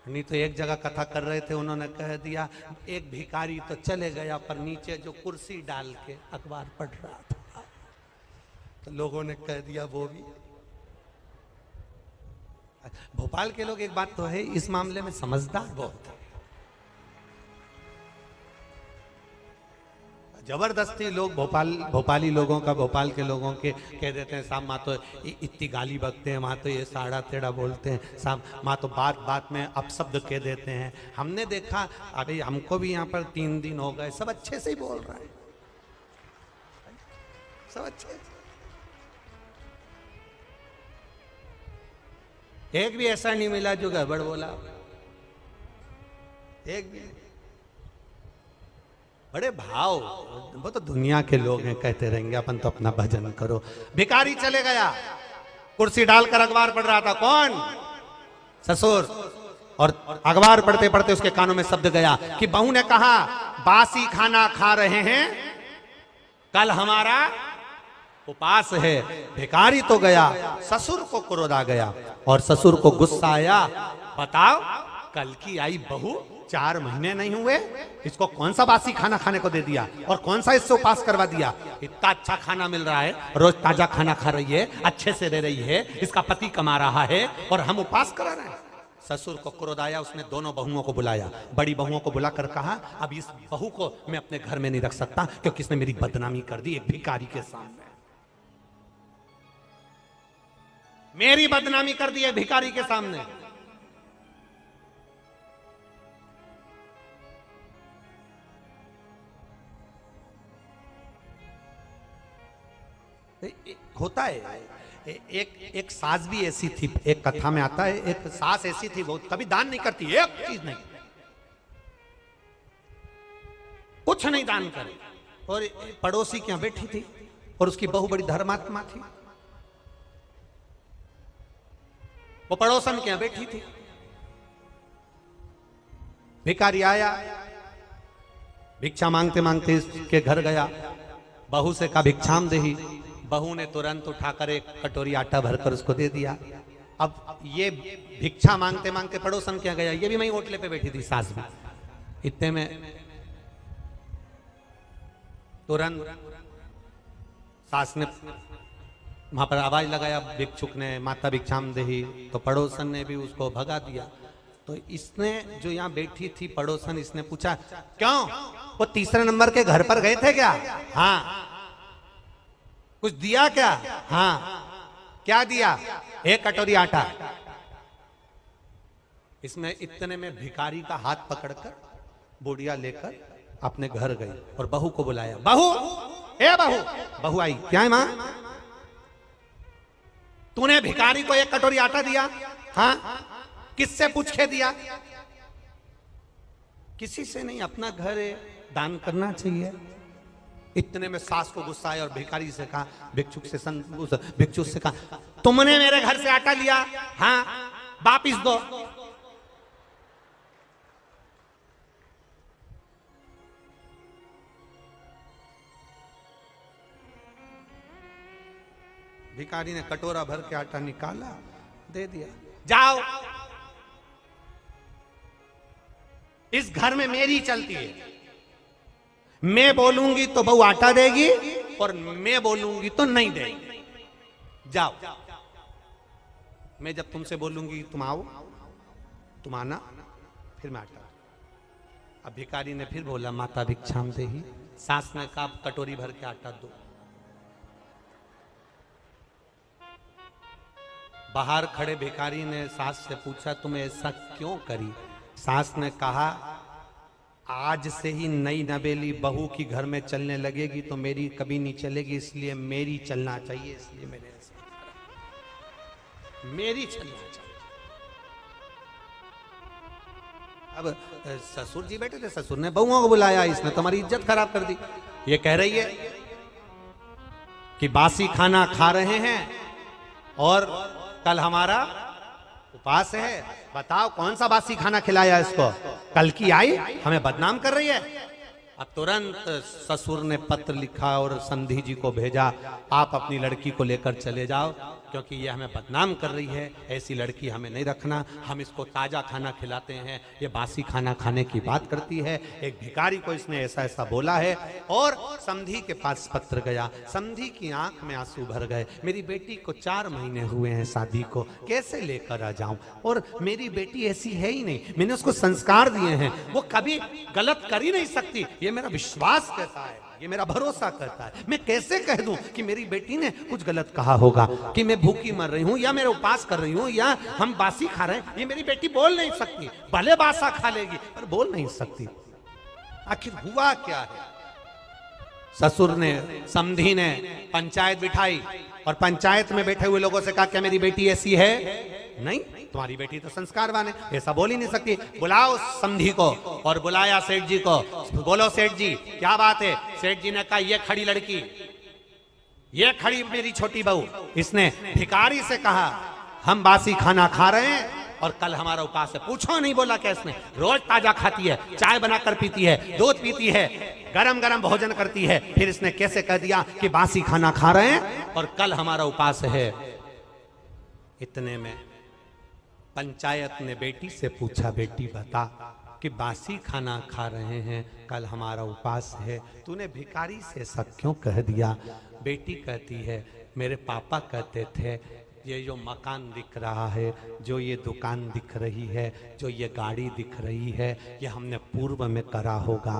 नहीं तो एक जगह कथा कर रहे थे, उन्होंने कह दिया एक भिखारी तो चले गया, पर नीचे जो कुर्सी डाल के अखबार पढ़ रहा था, तो लोगों ने कह दिया वो भी। भोपाल के लोग, एक बात तो है, इस मामले में समझदार बहुत है। जबरदस्ती लोग भोपाली लोगों का, भोपाल के लोगों के कह देते हैं साहब माँ तो इतनी गाली बकते हैं, माँ तो ये साड़ा तेड़ा बोलते हैं, साहब माँ तो बात बात में अपशब्द कह देते हैं। हमने देखा, अभी हमको भी यहाँ पर 3 दिन हो गए, सब अच्छे से ही बोल रहे हैं, सब अच्छे। एक भी ऐसा नहीं मिला जो गड़बड़ बोला। एक भी नहीं। बड़े भाव, वो तो दुनिया के लोग हैं, कहते रहेंगे, अपन तो अपना भजन करो। भिखारी चले गया, कुर्सी डालकर अखबार पढ़ रहा था। कौन? ससुर। और अखबार पढ़ते पढ़ते उसके कानों में शब्द गया कि बहू ने कहा बासी खाना खा रहे हैं, कल हमारा उपास है। भिखारी तो गया, ससुर को क्रोध आ गया और ससुर को गुस्सा आया। बताओ, कल की आई बहू, 4 महीने नहीं हुए, इसको कौन सा बासी खाना खाने को दे दिया और कौन सा इससे उपास करवा दिया। इतना अच्छा खाना मिल रहा है, रोज ताजा खाना खा रही है, अच्छे से रह रही है, इसका पति कमा रहा है और हम उपास करा रहे हैं। ससुर को क्रोध आया, उसने दोनों बहुओं को बुलाया। बड़ी बहुओं को बुलाकर कहा अब इस बहू को मैं अपने घर में नहीं रख सकता, क्योंकि इसने मेरी बदनामी कर दी एक भिखारी के सामने। मेरी बदनामी कर दी है भिखारी के सामने। होता है, एक सास भी ऐसी थी, एक कथा में आता है, एक सास ऐसी थी, वो कभी दान नहीं करती, एक चीज नहीं, कुछ नहीं दान करे। और पड़ोसी के यहां बैठी थी और उसकी बहू बड़ी धर्मात्मा थी, वो पड़ोसन के यहां बैठी थी। भिखारी आया, भिक्षा मांगते मांगते इसके घर गया, बहू से कहा भिक्षाम देही। बहू ने तुरंत उठाकर एक कटोरी आटा भरकर उसको दे दिया। अब ये भिक्षा मांगते मांगते पड़ोसन के यहाँ गया, ये भी वहीं होटले पे बैठी थी सास भी। इतने में तुरंत सास ने वहां पर आवाज लगाया, भिक्षुक ने, माता भिक्षाम देही। तो पड़ोसन ने भी उसको भगा दिया। तो इसने जो यहाँ बैठी थी पड़ोसन, इसने पूछा क्यों, वो तीसरे नंबर के घर पर गए थे क्या? हाँ। कुछ दिया क्या? हाँ। क्या दिया? 1 कटोरी आटा। इसमें इतने में भिखारी का हाथ पकड़कर बोड़िया लेकर अपने घर गई और बहू को बुलाया। बहू, ए बहू। बहू आई। क्या है मां? तूने भिखारी को 1 कटोरी आटा दिया? हाँ। किससे पूछ के दिया? किसी से नहीं, अपना घर है, दान करना चाहिए। इतने में सास को गुस्सा आया और भिखारी से कहा, भिक्षुक से कहा तुमने मेरे घर से आटा लिया? हाँ। वापिस दो। भिखारी ने कटोरा भर के आटा निकाला, दे दिया। जाओ, इस घर में मेरी चलती है, मैं बोलूंगी तो बहू आटा देगी और मैं बोलूंगी तो नहीं देगी। जाओ, मैं जब तुमसे बोलूंगी तुम आओ, तुम आना, फिर मैं आटा। अब भिखारी ने फिर बोला माता भिक्षाम देही। सास ने कहा कटोरी भर के आटा दो। बाहर खड़े भिखारी ने सास से पूछा तुम ऐसा क्यों करी? सास ने कहा आज से ही नई नवेली बहू की घर में चलने लगेगी तो मेरी कभी नहीं चलेगी, इसलिए मेरी चलना चाहिए, इसलिए मैंने मेरी चलना चाहिए। अब ससुर जी बैठे थे, ससुर ने बहुओं को बुलाया, इसने तुम्हारी इज्जत खराब कर दी। ये कह रही है कि बासी खाना खा रहे हैं और कल हमारा उपास है। बताओ कौन सा बासी खाना खिलाया इसको? कल की आई हमें बदनाम कर रही है। अब तुरंत ससुर ने पत्र लिखा और समधी जी को भेजा, आप अपनी लड़की को लेकर चले जाओ, क्योंकि ये हमें बदनाम कर रही है, ऐसी लड़की हमें नहीं रखना, हम इसको ताजा खाना खिलाते हैं, ये बासी खाना खाने की बात करती है। एक भिखारी को इसने ऐसा ऐसा बोला है। और समधी के पास पत्र गया, समधी की आंख में आंसू भर गए। मेरी बेटी को 4 महीने हुए हैं शादी को, कैसे लेकर आ जाऊं? और मेरी बेटी ऐसी है ही नहीं, मैंने उसको संस्कार दिए हैं, वो कभी गलत कर ही नहीं सकती, ये मेरा विश्वास कहता है, ये मेरा भरोसा करता है। मैं कैसे कह दूं कि मेरी बेटी ने कुछ गलत कहा होगा, कि मैं भूखी मर रही हूं या मैं उपास कर रही हूं या हम बासी खा रहे हैं? ये मेरी बेटी बोल नहीं सकती, भले बासा खा लेगी पर बोल नहीं सकती। आखिर हुआ क्या है? ससुर ने, समधी ने पंचायत बिठाई और पंचायत में बैठे हुए लोगों से कहा क्या मेरी बेटी ऐसी है? नहीं, तुम्हारी बेटी तो संस्कारवान है, ऐसा बोल ही नहीं सकती। बुलाओ समधी को, और बुलाया सेठ जी को। बोलो सेठ जी क्या बात है? सेठ जी ने कहा ये खड़ी लड़की, ये खड़ी मेरी छोटी बहू, इसने भिखारी से कहा हम बासी खाना खा रहे हैं और कल हमारा उपास है। पूछो नहीं बोला क्या इसने? रोज ताजा खाती है, चाय बनाकर पीती है, दूध पीती है, गरम गरम भोजन करती है, फिर इसने कैसे कह दिया कि बासी खाना खा रहे हैं और कल हमारा उपास है? इतने में पंचायत ने बेटी से पूछा, बेटी बता कि बासी खाना खा रहे हैं, कल हमारा उपास है, तूने भिखारी से ऐसा क्यों कह दिया? बेटी कहती है मेरे पापा कहते थे ये जो मकान दिख रहा है, जो ये दुकान दिख रही है, जो ये गाड़ी दिख रही है, ये हमने पूर्व में करा होगा,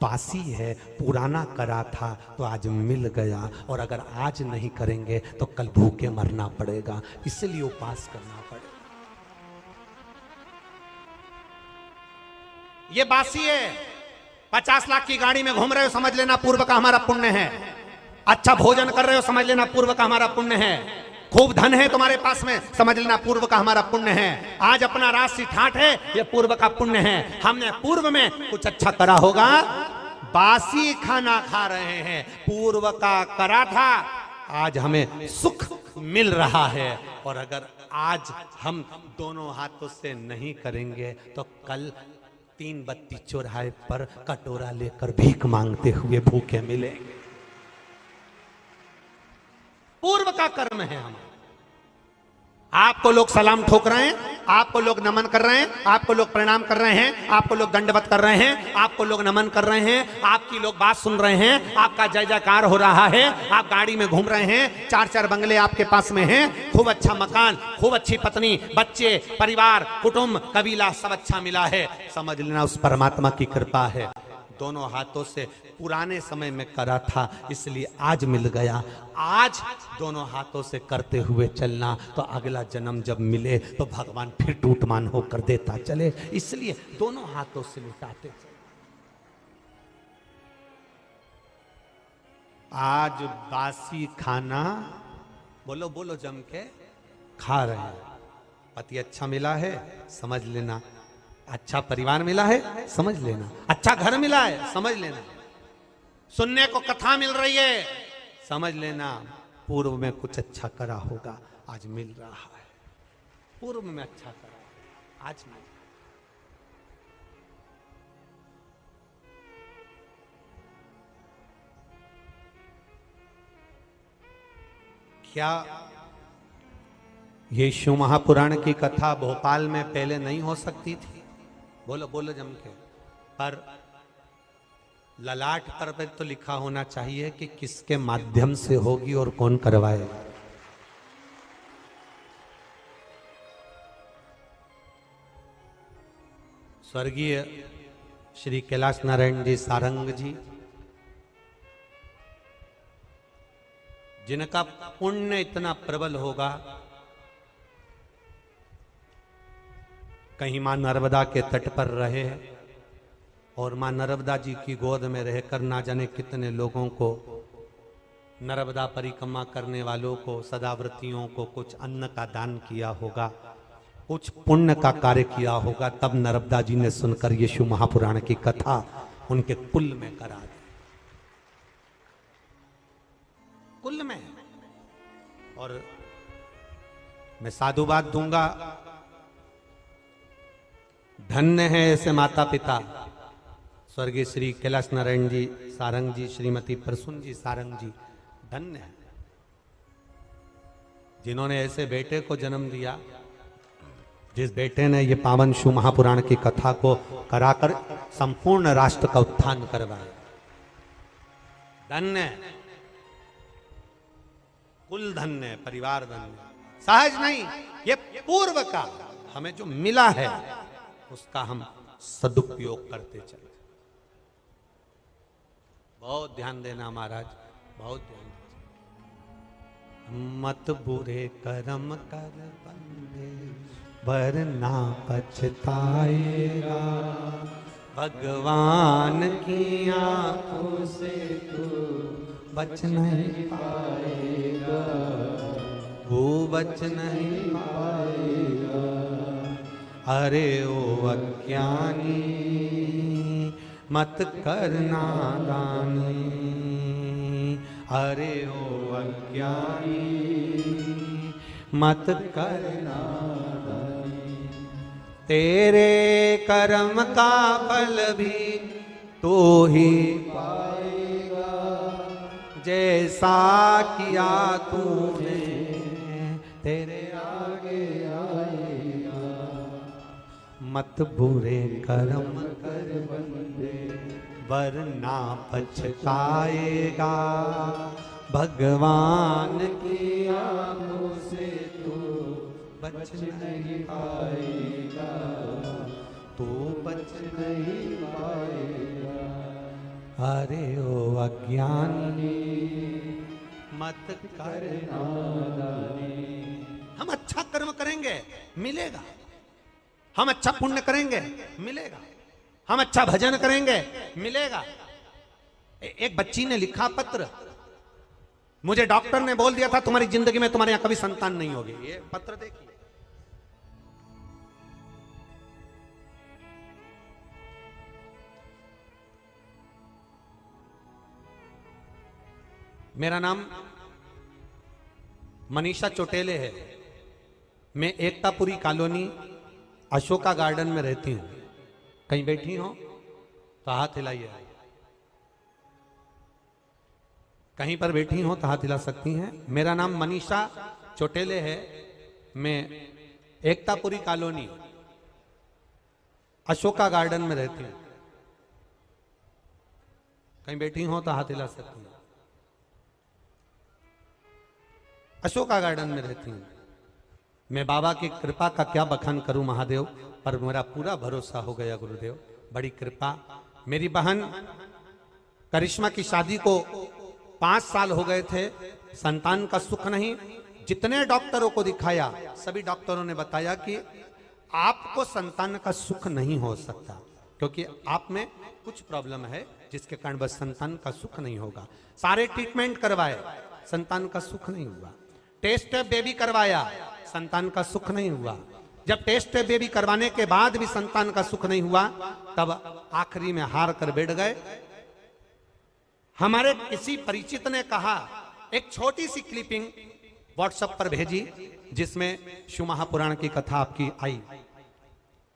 बासी है, पुराना करा था तो आज मिल गया, और अगर आज नहीं करेंगे तो कल भूखे मरना पड़ेगा, इसलिए उपास करना पड़ेगा। ये बासी है, 50 लाख की गाड़ी में घूम रहे हो, समझ लेना पूर्व का हमारा पुण्य है। अच्छा भोजन कर रहे हो, समझ लेना पूर्व का हमारा पुण्य है। खूब धन है तुम्हारे पास में, समझ लेना पूर्व का हमारा पुण्य है। आज अपना राशि ठाठ है, ये पूर्व का पुण्य है। हमने पूर्व में कुछ अच्छा करा होगा, बासी खाना खा रहे हैं, पूर्व का करा था, आज हमें सुख मिल रहा है। और अगर आज हम दोनों हाथों से नहीं करेंगे तो कल 3 बत्ती चौराहे पर कटोरा लेकर भीख मांगते हुए भूखे मिलेंगे। पूर्व का कर्म है हमारा। आपको लोग सलाम ठोक रहे हैं, आपको लोग नमन कर रहे हैं, आपको लोग प्रणाम कर रहे हैं, आपको लोग दंडवत कर रहे हैं, आपको लोग नमन कर रहे हैं, आपकी लोग बात सुन रहे हैं, आपका जय जयकार हो रहा है, आप गाड़ी में घूम रहे हैं, 4-4 बंगले आपके पास में हैं, खूब अच्छा मकान, खूब अच्छी पत्नी, बच्चे, परिवार, कुटुंब, कबीला सब अच्छा मिला है। समझ लेना उस परमात्मा की कृपा है। दोनों हाथों से पुराने समय में करा था इसलिए आज मिल गया। आज दोनों हाथों से करते हुए चलना तो अगला जन्म जब मिले तो भगवान फिर टूटमान होकर देता चले, इसलिए दोनों हाथों से लुटाते चले। आज बासी खाना बोलो बोलो जम के खा रहे हैं। पति अच्छा मिला है, समझ लेना, अच्छा परिवार मिला है, समझ लेना, अच्छा घर मिला है, समझ लेना, सुनने को कथा मिल रही है, समझ लेना पूर्व में कुछ अच्छा करा होगा, आज मिल रहा है। पूर्व में अच्छा करा, आज मिल। क्या ये शिव महापुराण की कथा भोपाल में पहले नहीं हो सकती थी? बोलो बोलो जम के। पर ललाट पर तो लिखा होना चाहिए कि किसके माध्यम से होगी और कौन करवाएगा। स्वर्गीय श्री कैलाश नारायण जी सारंग जी, जिनका पुण्य इतना प्रबल होगा, कहीं मां नर्मदा के तट पर रहे और मां नर्मदा जी की गोद में रहकर ना जाने कितने लोगों को, नर्मदा परिक्रमा करने वालों को, सदाव्रतियों को कुछ अन्न का दान किया होगा, कुछ पुण्य का कार्य किया होगा। तब नर्मदा जी ने सुनकर ये शिव महापुराण की कथा उनके कुल में करा दी। कुल में। और मैं साधुवाद दूंगा, धन्य है ऐसे माता पिता, स्वर्गीय श्री कैलाश नारायण जी सारंग जी, श्रीमती प्रसून जी सारंग जी, धन्य है जिन्होंने ऐसे बेटे को जन्म दिया, जिस बेटे ने ये पावन शिव महापुराण की कथा को कराकर संपूर्ण राष्ट्र का उत्थान करवाया। धन्य, कुल धन्य, परिवार धन्य। सहज नहीं, ये पूर्व का हमें जो मिला है उसका हम सदुपयोग करते चले। बहुत ध्यान देना महाराज, बहुत ध्यान देना। मत बुरे कर्म कर बंदे वरना पछताएगा, भगवान की आंखों से तू बच नहीं पाएगा। वो बच नहीं पाएगा। अरे ओ अज्ञानी मत करना दानी, अरे ओ अज्ञानी मत करना दानी। तेरे कर्म का फल भी तू ही पाएगा, जैसा किया तूने तेरे आगे आएगा। मत बुरे कर्म कर बंदे वरना पछताएगा, भगवान की आंखों से तू बच नहीं पाएगा, तू बच नहीं पाएगा। अरे ओ अज्ञानी मत करना दानी। हम अच्छा कर्म करेंगे मिलेगा, हम अच्छा पुण्य करेंगे मिलेगा, हम अच्छा भजन करेंगे मिलेगा। एक बच्ची ने लिखा पत्र, मुझे डॉक्टर ने बोल दिया था तुम्हारी जिंदगी में तुम्हारे यहां कभी संतान नहीं होगी। ये पत्र देखिए। मेरा नाम मनीषा चोटेले है। मैं एकतापुरी कॉलोनी अशोका गार्डन में रहती हूं। कहीं बैठी हो तो हाथ हिलाइए। कहीं पर बैठी हो तो हाथ हिला सकती हैं। मेरा नाम मनीषा चोटेले है। मैं एकतापुरी कॉलोनी अशोका गार्डन में रहती हूं। कहीं बैठी हो तो हाथ हिला सकती हैं। अशोका गार्डन में रहती हूं। मैं बाबा की कृपा का क्या बखान करूं महादेव, पर मेरा पूरा भरोसा हो गया गुरुदेव, बड़ी कृपा। मेरी बहन करिश्मा की शादी को 5 साल हो गए थे, संतान का सुख नहीं। जितने डॉक्टरों को दिखाया सभी डॉक्टरों ने बताया कि आपको संतान का सुख नहीं हो सकता, क्योंकि आप में कुछ प्रॉब्लम है जिसके कारण बस संतान का सुख नहीं होगा। सारे ट्रीटमेंट करवाए, संतान का सुख नहीं हुआ। टेस्ट बेबी करवाया, संतान का सुख नहीं हुआ। जब टेस्ट बेबी करवाने के बाद भी संतान का सुख नहीं हुआ, तब आखिरी में हार कर बैठ गए। हमारे किसी परिचित ने कहा, एक छोटी सी क्लिपिंग व्हाट्सएप पर भेजी जिसमें शिव महापुराण की कथा आपकी आई,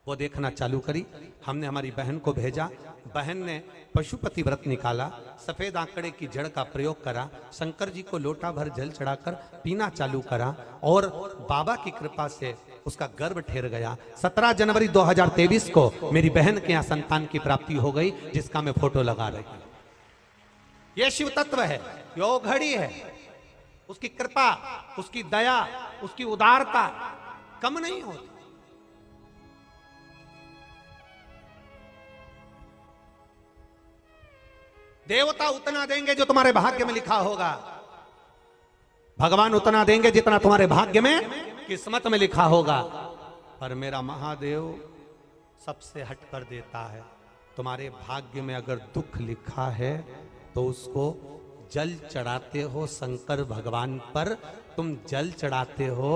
वो देखना चालू करी। हमने हमारी बहन को भेजा। बहन ने पशुपति व्रत निकाला, सफेद आंकड़े की जड़ का प्रयोग करा, शंकर जी को लोटा भर जल चढ़ाकर पीना चालू करा और बाबा की कृपा से उसका गर्भ ठहर गया। 17 जनवरी 2023 को मेरी बहन के यहाँ संतान की प्राप्ति हो गई, जिसका मैं फोटो लगा रही हूं। यह शिव तत्व है, यो घड़ी है। उसकी कृपा, उसकी दया, उसकी उदारता कम नहीं होती। देवता उतना देंगे जो तुम्हारे भाग्य में लिखा होगा, भगवान उतना देंगे जितना तुम्हारे भाग्य में, किस्मत में लिखा होगा। पर मेरा महादेव सबसे हट कर देता है। तुम्हारे भाग्य में अगर दुख लिखा है तो उसको जल चढ़ाते हो शंकर भगवान पर। तुम जल चढ़ाते हो,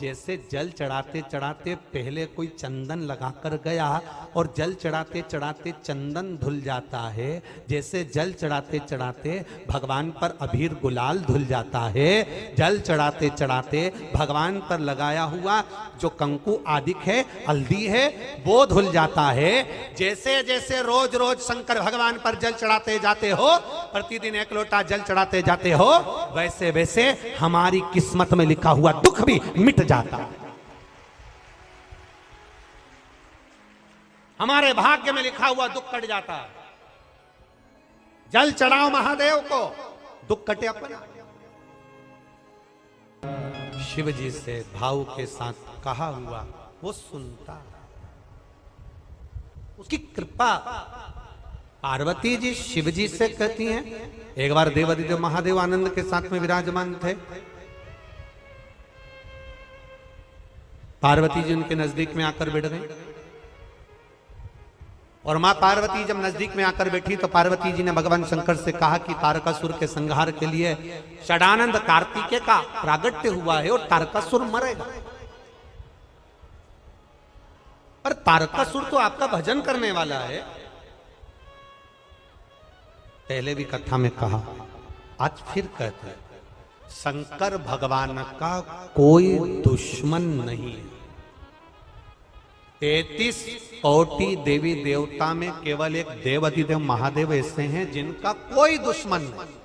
जैसे जल चढ़ाते चढ़ाते पहले कोई चंदन लगाकर गया और जल चढ़ाते चढ़ाते चंदन धुल जाता है, जैसे जल चढ़ाते चढ़ाते भगवान पर अबीर गुलाल धुल जाता है, जल चढ़ाते चढ़ाते भगवान पर लगाया हुआ जो कंकु आदिक है, हल्दी है, वो धुल जाता है। जैसे जैसे रोज रोज शंकर भगवान पर जल चढ़ाते जाते हो, प्रतिदिन 1 लोटा जल चढ़ाते जाते हो, वैसे वैसे हमारी किस्मत में लिखा हुआ दुख भी मिट जाता है। हमारे भाग्य में लिखा हुआ दुख कट जाता है। जल चढ़ाओ महादेव को, दुख कटे अपना। शिव जी से भाव के साथ कहा हुआ वो सुनता, उसकी कृपा। पार्वती जी शिव जी से कहती हैं। एक बार देवादिदेव महादेव आनंद के साथ में विराजमान थे। पार्वती जी उनके नजदीक में आकर बैठ गई। और मां पार्वती जब नजदीक में आकर बैठी तो पार्वती जी ने भगवान शंकर से कहा कि तारकासुर के संहार के लिए षडानंद कार्तिकेय का प्रागट्य हुआ है और तारकासुर मरेगा। पर तारकासुर तो आपका भजन करने वाला है। पहले भी कथा में कहा, आज फिर कहते हैं, शंकर भगवान का कोई दुश्मन नहीं है। 33 कोटि देवी देवता में केवल एक देवाधिदेव महादेव ऐसे हैं जिनका कोई दुश्मन नहीं।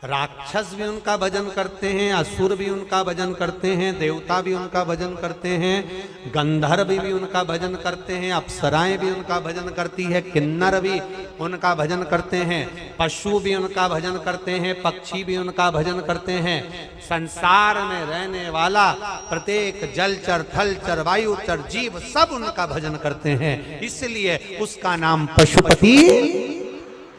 राक्षस भी उनका भजन करते हैं, असुर भी उनका भजन करते हैं, देवता भी उनका भजन करते हैं, गंधर्व भी उनका भजन करते हैं, अप्सराएं भी उनका भजन करती है, किन्नर भी उनका भजन करते हैं, पशु भी उनका भजन करते हैं, पक्षी भी उनका भजन करते हैं। संसार में रहने वाला प्रत्येक जलचर थलचर वायुचर जीव सब उनका भजन करते हैं। इसलिए उसका नाम पशुपति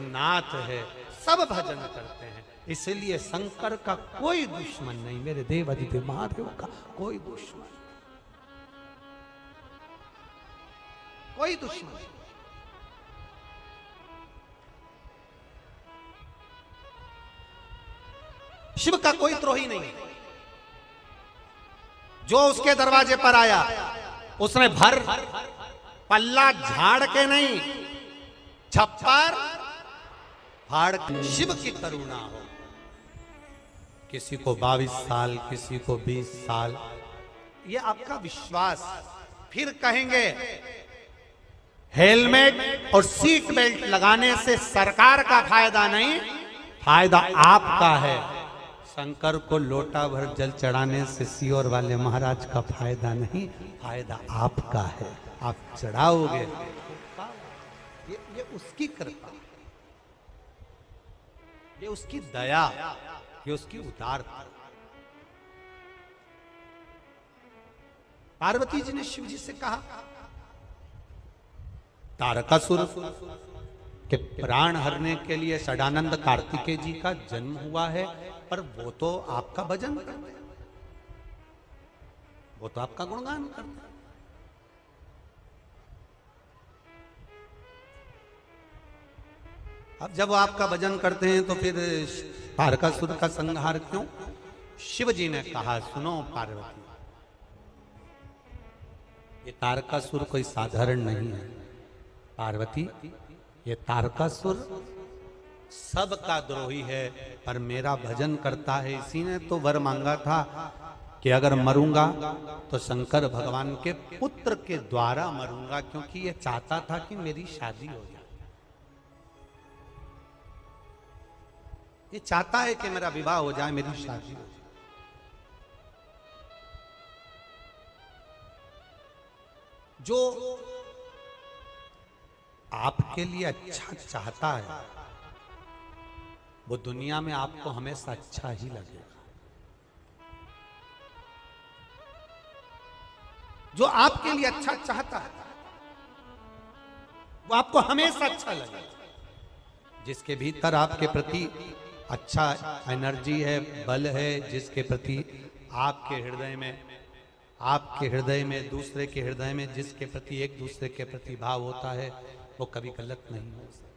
नाथ है, सब भजन करते हैं। इसलिए शंकर का कोई दुश्मन नहीं, मेरे देव अधिदेव महादेव का कोई दुश्मन, कोई दुश्मन। शिव का कोई द्रोही नहीं। जो उसके दरवाजे पर आया उसने भर पल्ला झाड़ के नहीं, छप्पर फाड़ के। शिव की करुणा हो। किसी को 22 साल, किसी को 20 साल, ये आपका विश्वास। फिर कहेंगे हेलमेट और सीट बेल्ट लगाने से सरकार का फायदा नहीं, फायदा आपका है। शंकर को लोटा भर जल चढ़ाने से सियोर वाले महाराज का फायदा नहीं, फायदा आपका है। आप चढ़ाओगे, ये उसकी कृपा, ये उसकी दया, ये उसकी उदारता। पार्वती जी ने शिव जी से कहा, तारकासुर के प्राण हरने के लिए षडानंद कार्तिकेय जी का जन्म हुआ है, पर वो तो आपका भजन करते हैं, वो तो आपका गुणगान करते हैं। अब जब वो आपका भजन करते हैं तो फिर तारकासुर का संहार क्यों? शिव जी ने कहा, सुनो पार्वती, ये तारकासुर कोई साधारण नहीं है। पार्वती, ये तारकासुर सबका द्रोही है, पर मेरा भजन करता है। इसी ने तो वर मांगा था कि अगर मरूंगा तो शंकर भगवान के पुत्र के द्वारा मरूंगा, क्योंकि ये चाहता था कि मेरी शादी हो जाए। ये चाहता है कि मेरा विवाह हो जाए, मेरी शादी हो जाए। जो आपके लिए अच्छा चाहता है वो दुनिया में आपको हमेशा अच्छा ही लगेगा। जो आपके लिए अच्छा चाहता है वो आपको हमेशा अच्छा लगेगा। जिसके भीतर आपके प्रति अच्छा एनर्जी है, बल है, जिसके प्रति आपके हृदय में दूसरे के हृदय में जिसके प्रति एक दूसरे के प्रति भाव होता है, वो कभी गलत नहीं हो सकता।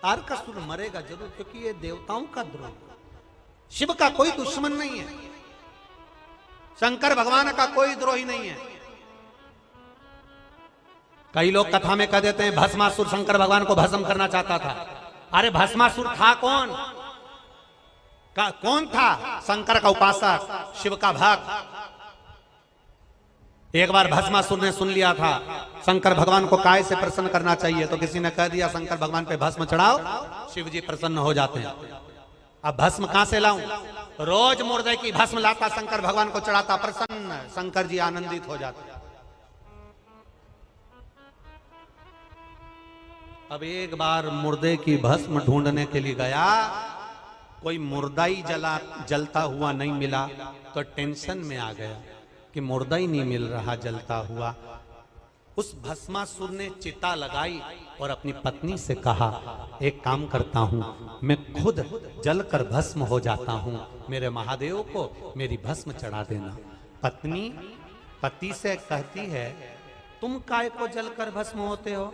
तारकासुर मरेगा जरूर, क्योंकि ये देवताओं का द्रोह। शिव का कोई दुश्मन नहीं है, शंकर भगवान का कोई द्रोही नहीं है। कई लोग कथा में कह देते हैं भस्मासुर शंकर भगवान को भस्म करना चाहता था। अरे भस्मासुर था कौन? कौन था? शंकर का उपासक, शिव का भक्त। एक बार भस्मासुर ने सुन लिया था शंकर भगवान को काय से प्रसन्न करना चाहिए, तो किसी ने कह दिया शंकर भगवान पे भस्म चढ़ाओ, शिव जी प्रसन्न हो जाते हैं। अब भस्म कहां से लाऊं? रोज मुर्दे की भस्म लाता, शंकर भगवान को चढ़ाता, प्रसन्न शंकर जी आनंदित हो जाते। अब एक बार मुर्दे की भस्म ढूंढने के लिए गया, कोई मुर्दा ही जलता हुआ नहीं मिला, तो टेंशन में आ गया कि मुर्दा ही नहीं मिल रहा जलता हुआ। उस भस्मासुर ने चिता लगाई और अपनी पत्नी से कहा, एक काम करता हूं, मैं खुद जलकर भस्म हो जाता हूं, मेरे महादेव को मेरी भस्म चढ़ा देना। पत्नी पति से कहती है तुम काय को जलकर भस्म होते हो?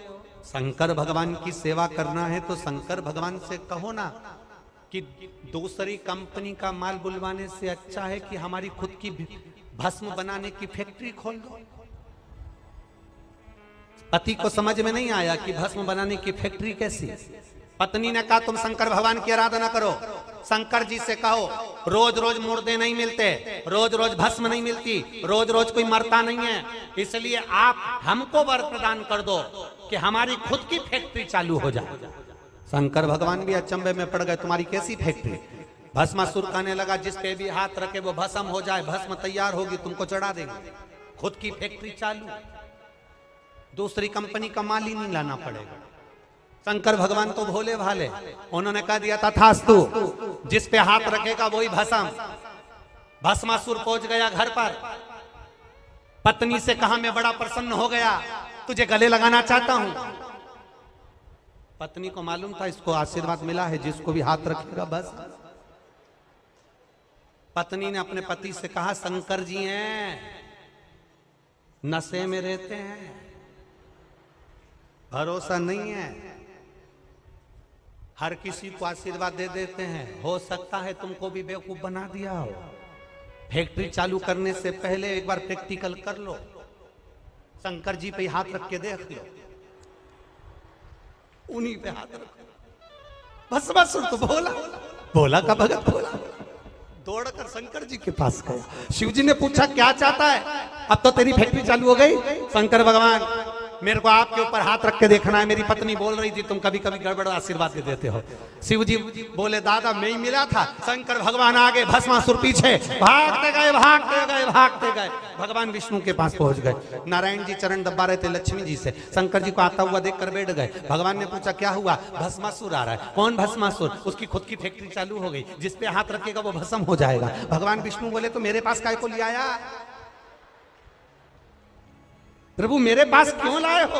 शंकर भगवान की सेवा करना है तो शंकर भगवान से कहो ना कि दूसरी कंपनी का माल बुलवाने से अच्छा है कि हमारी खुद की भस्म बनाने की फैक्ट्री खोल दो। पति को समझ में नहीं आया कि भस्म बनाने की फैक्ट्री कैसी। पत्नी ने कहा तुम शंकर भगवान की आराधना करो, शंकर जी से कहो रोज रोज मुर्दे नहीं मिलते, रोज रोज भस्म नहीं मिलती, रोज रोज कोई मरता नहीं है, इसलिए आप हमको वर प्रदान कर दो कि हमारी खुद की फैक्ट्री चालू हो जाए। शंकर भगवान भी अचंभे में पड़ गए, तुम्हारी कैसी फैक्ट्री? भस्मासुर कहने लगा जिस पे भी हाथ रखे वो भस्म हो जाए, भस्म तैयार होगी तुमको चढ़ा देंगे। खुद की फैक्ट्री चालू, दूसरी कंपनी का माल ही नहीं लाना पड़ेगा। शंकर भगवान तो भोले भाले, उन्होंने कह दिया तथास्तु, जिस पे हाथ रखेगा वही भस्म। भस्मासुर पहुंच गया घर पर, पत्नी से कहा मैं बड़ा प्रसन्न हो गया, तुझे गले लगाना चाहता हूं। पत्नी को मालूम था इसको आशीर्वाद मिला है, जिसको भी हाथ रखेगा बस। पत्नी ने अपने पति से कहा शंकर जी हैं, नशे में रहते हैं, भरोसा नहीं है, हर किसी को आशीर्वाद दे देते हैं, हो सकता है तुमको भी बेवकूफ बना दिया हो। फैक्ट्री चालू करने से पहले एक बार प्रैक्टिकल कर लो, शंकर जी पे हाथ रख के देख लो, उन्हीं पे हाथ रखो। बस तो भोला का भगत भोला दौड़कर शंकर जी के पास गया। शिव जी ने पूछा क्या चाहता है? अब तो तेरी फैक्ट्री चालू हो गई। शंकर भगवान मेरे को आपके ऊपर हाथ रख के देखना है, मेरी पत्नी बोल रही थी तुम कभी कभी गड़बड़ आशीर्वाद दे देते हो। शिव जी बोले दादा मैं ही मिला था। शंकर भगवान आगे, भस्मासुर पीछे, भागते गए भागते गए भागते गए, भगवान विष्णु के पास पहुंच गए। नारायण जी चरण दबा रहे थे लक्ष्मी जी से, शंकर जी को आता हुआ देखकर बैठ गए। भगवान ने पूछा क्या हुआ? भस्मासुर आ रहा है। कौन भस्मासुर? उसकी खुद की फैक्ट्री चालू हो गई, जिस पे हाथ रखेगा वो भस्म हो जाएगा। भगवान विष्णु बोले तो मेरे पास काय को ले आया? प्रभु मेरे पास क्यों लाए हो?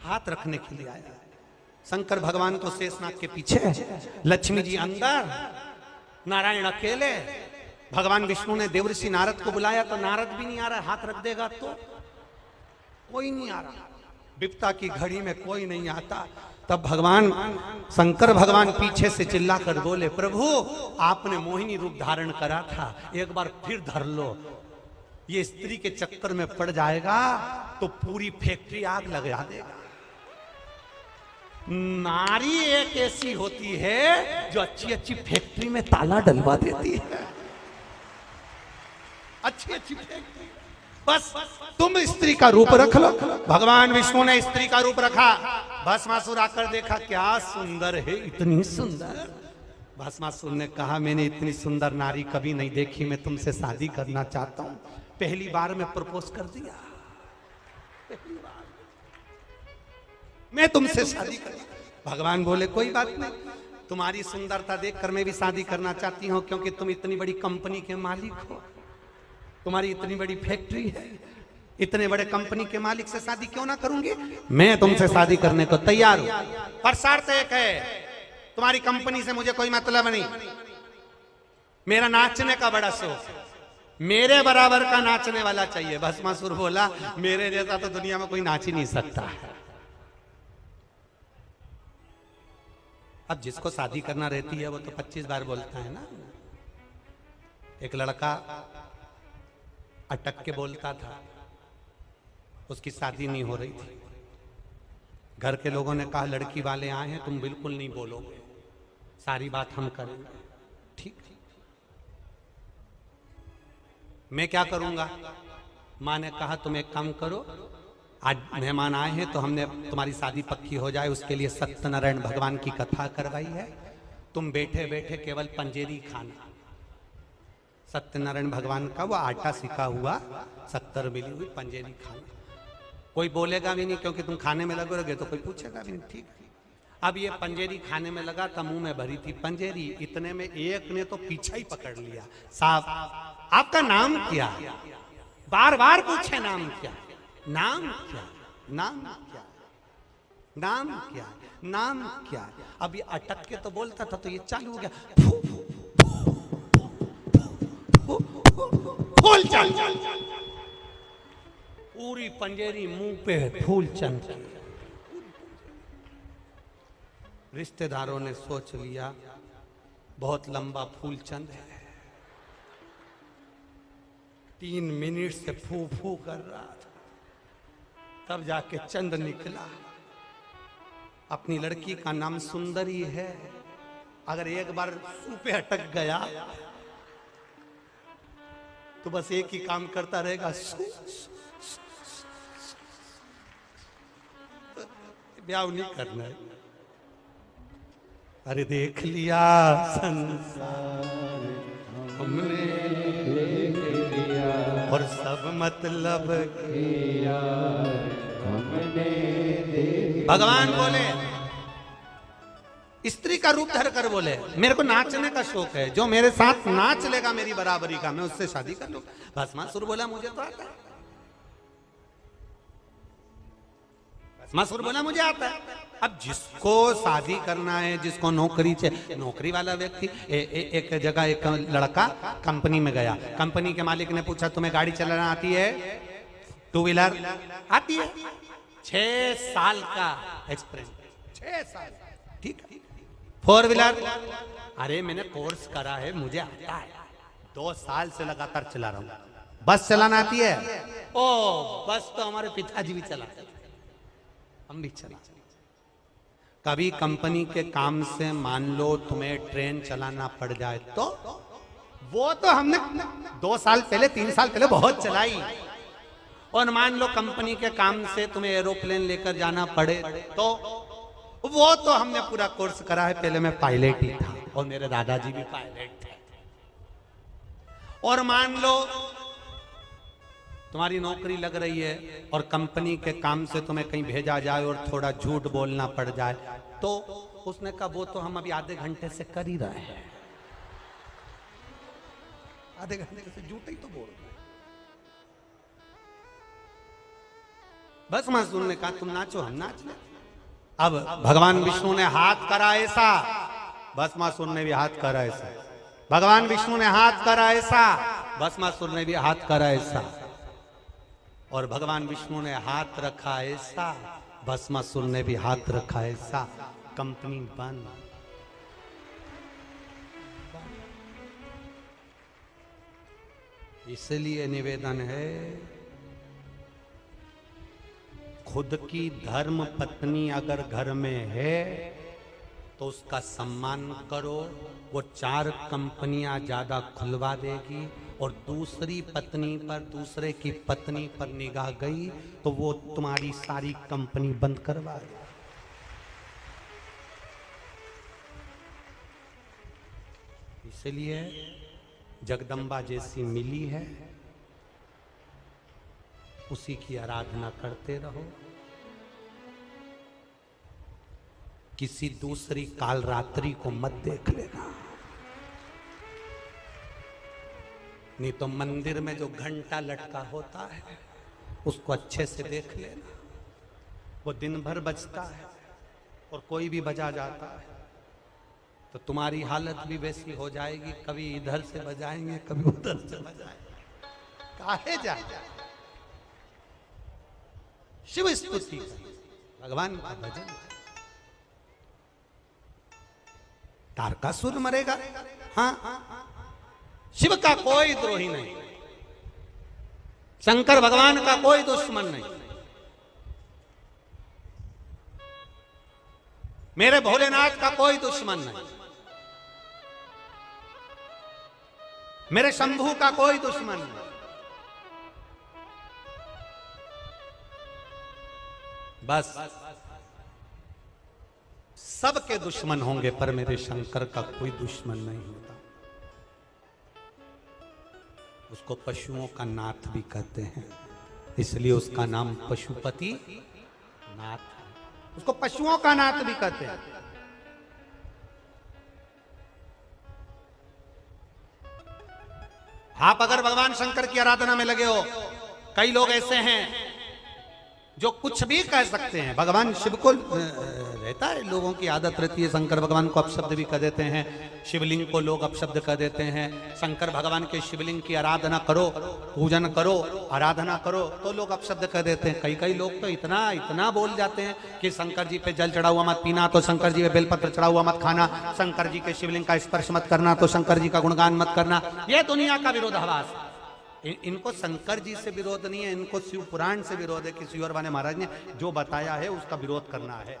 हाथ रखने के लिए आया। शंकर भगवान तो शेषनाग के पीछे, लक्ष्मी जी अंदर, नारायण अकेले। भगवान विष्णु ने देवर्षि नारद को बुलाया तो नारद भी नहीं आ रहा, हाथ रख देगा तो कोई नहीं आ रहा। विपता की घड़ी में कोई नहीं आता। तब भगवान शंकर भगवान पीछे से चिल्लाकर बोले प्रभु आपने मोहिनी रूप धारण करा था, एक बार फिर धर लो, ये स्त्री के चक्कर में पड़ जाएगा तो पूरी फैक्ट्री आग लगा देगा। नारी एक ऐसी होती है जो अच्छी अच्छी फैक्ट्री में ताला डलवा देती है। अच्छी अच्छी फैक्ट्री, बस तुम स्त्री का रूप रख लो। भगवान विष्णु ने स्त्री का रूप रखा। भस्मासुर आकर देखा क्या सुंदर है, इतनी सुंदर। भस्मासुर ने कहा मैंने इतनी सुंदर नारी कभी नहीं देखी, मैं तुमसे शादी करना चाहता हूं। पहली बार में प्रपोज कर दिया, पहली बार मैं तुमसे शादी कर। भगवान बोले कोई बात नहीं, तुम्हारी सुंदरता देखकर मैं भी शादी करना चाहती हूँ, क्योंकि तुम इतनी बड़ी कंपनी के मालिक हो, तुम्हारी इतनी बड़ी फैक्ट्री है, इतने बड़े कंपनी के मालिक से शादी क्यों ना करूंगी? मैं तुमसे शादी करने को तैयार हूं, पर शर्त एक है, तुम्हारी कंपनी से मुझे कोई मतलब नहीं, मेरा नाचने का बड़ा शौक है, मेरे बराबर का नाचने वाला चाहिए। भस्मासुर बोला मेरे जैसा तो दुनिया में कोई नाच ही नहीं सकता। अब जिसको शादी करना रहती है वो तो 25 बार बोलता है ना। एक लड़का अटक के बोलता था, उसकी शादी नहीं हो रही थी। घर के लोगों ने कहा लड़की वाले आए हैं, तुम बिल्कुल नहीं बोलोगे, सारी बात हम करेंगे। ठीक, मैं क्या करूंगा? माँ ने कहा तुम एक काम करो, आज मेहमान आए हैं तो हमने तुम्हारी शादी पक्की हो जाए उसके लिए सत्यनारायण भगवान की कथा करवाई है, तुम बैठे बैठे केवल पंजेरी खाना। सत्यनारायण भगवान का वो आटा सिका हुआ 70 मिली हुई पंजेरी खाना। कोई बोलेगा भी नहीं क्योंकि तुम खाने में लगोगे तो कोई पूछेगा भी नहीं। ठीक, अब ये पंजेरी खाने में लगा था, मुंह में भरी थी पंजेरी, इतने में एक ने तो पीछा ही पकड़ लिया। साहब आपका नाम क्या? बार बार पूछे नाम क्या, नाम क्या, नाम क्या, नाम क्या, नाम क्या। अब ये अटक के तो बोलता था तो ये चालू हो गया, बोल चल। पूरी पंजेरी मुंह पे फूल चंद। रिश्तेदारों ने सोच लिया बहुत लंबा फूल चंद है, 3 मिनट से फू फू कर रहा था, तब जाके चंद निकला। अपनी लड़की का नाम सुंदरी है, अगर एक बार सू पे अटक गया तो बस एक ही काम करता रहेगा, ब्याह नहीं करना है। अरे देख लिया संसार हमने और सब मतलब किया हमने। भगवान बोले, स्त्री का रूप धर कर बोले, मेरे को नाचने का शौक है, जो मेरे साथ नाच लेगा मेरी बराबरी का, मैं उससे शादी कर लूंगा। भस्मासुर बोला मुझे तो आता है, भस्मासुर बोला मुझे आता है। अब जिसको शादी करना है, जिसको नौकरी चाहिए, नौकरी वाला व्यक्ति एक जगह एक लड़का कंपनी में गया, कंपनी के मालिक ने पूछा तुम्हें गाड़ी चलाना आती है? 2 व्हीलर आती है। 6 साल का एक्सपीरियंस, 6 साल, ठीक है। 4 व्हीलर, अरे मैंने कोर्स करा है, मुझे आता है, 2 साल से लगातार चला रहा हूं। बस चलाना आती है? ओ बस तो हमारे पिताजी भी चलाते हैं, हम भी चला। कभी कंपनी के काम से मान लो तुम्हें ट्रेन चलाना पड़ जाए तो वो तो हमने 2 साल पहले 3 साल पहले बहुत चलाई। और मान लो कंपनी के काम से तुम्हें एरोप्लेन लेकर जाना पड़े तो वो तो हमने पूरा कोर्स करा है, पहले मैं पायलट ही था और मेरे दादाजी भी पायलट थे। और मान लो तुम्हारी नौकरी लग रही है और कंपनी के काम से तुम्हें कहीं भेजा जाए और थोड़ा झूठ बोलना पड़ जाए तो उसने कहा वो तो हम अभी आधे घंटे से कर ही रहे हैं, आधे घंटे से झूठ ही तो बोल रहे। बस भस्मासुर ने कहा तुम नाचो हम नाच ले। अब भगवान विष्णु ने हाथ करा ऐसा, भस्मासुर ने भी हाथ करा ऐसा। भगवान विष्णु ने हाथ करा ऐसा, भस्मासुर ने भी हाथ करा ऐसा। और भगवान विष्णु ने हाथ रखा ऐसा, भस्मासुर ने भी हाथ रखा ऐसा। कंपनी बंद। इसलिए निवेदन है, खुद की धर्म पत्नी अगर घर में है तो उसका सम्मान करो। वो 4 कंपनियां ज्यादा खुलवा देगी और दूसरी पत्नी पर, दूसरे की पत्नी पर निगाह गई तो वो तुम्हारी सारी कंपनी बंद करवा देगी। इसलिए जगदम्बा जैसी मिली है उसी की आराधना करते रहो। किसी दूसरी काल रात्रि को मत देख लेना, नहीं तो मंदिर में जो घंटा लटका होता है उसको अच्छे से देख लेना। वो दिन भर बजता है और कोई भी बजा जाता है तो तुम्हारी हालत भी वैसी हो जाएगी, कभी इधर से बजाएंगे कभी उधर से बजाएंगे। काहे जाए? शिव स्तुति, भगवान का भजन। तारकासुर मरेगा, हाँ, शिव का कोई द्रोही नहीं, शंकर भगवान का कोई दुश्मन नहीं, मेरे भोलेनाथ का कोई दुश्मन नहीं, मेरे शंभू का कोई दुश्मन नहीं। बस सबके दुश्मन होंगे पर मेरे शंकर का कोई दुश्मन नहीं होता। उसको पशुओं का नाथ भी कहते हैं, इसलिए उसका नाम पशुपति नाथ है। उसको पशुओं का नाथ भी कहते हैं। आप अगर भगवान शंकर की आराधना में लगे हो, कई लोग ऐसे हैं जो कुछ भी कह सकते हैं। भगवान शिव को रहता है, लोगों की आदत रहती है, शंकर भगवान को अपशब्द भी कह देते हैं, शिवलिंग को लोग अपशब्द कह देते हैं। शंकर भगवान के शिवलिंग की आराधना करो, पूजन करो, आराधना करो तो लोग अपशब्द कह देते हैं। कई कई लोग तो इतना इतना बोल जाते हैं कि शंकर जी पे जल चढ़ा हुआ मत पीना, तो शंकर जी पे बेलपत्र चढ़ा हुआ मत खाना, शंकर जी के शिवलिंग का स्पर्श मत करना, तो शंकर जी का गुणगान मत करना। यह दुनिया का विरोधाभास। इनको शंकर जी से विरोध नहीं है, इनको शिव पुराण से विरोध है कि शिवर वाले महाराज ने जो बताया है उसका विरोध करना है।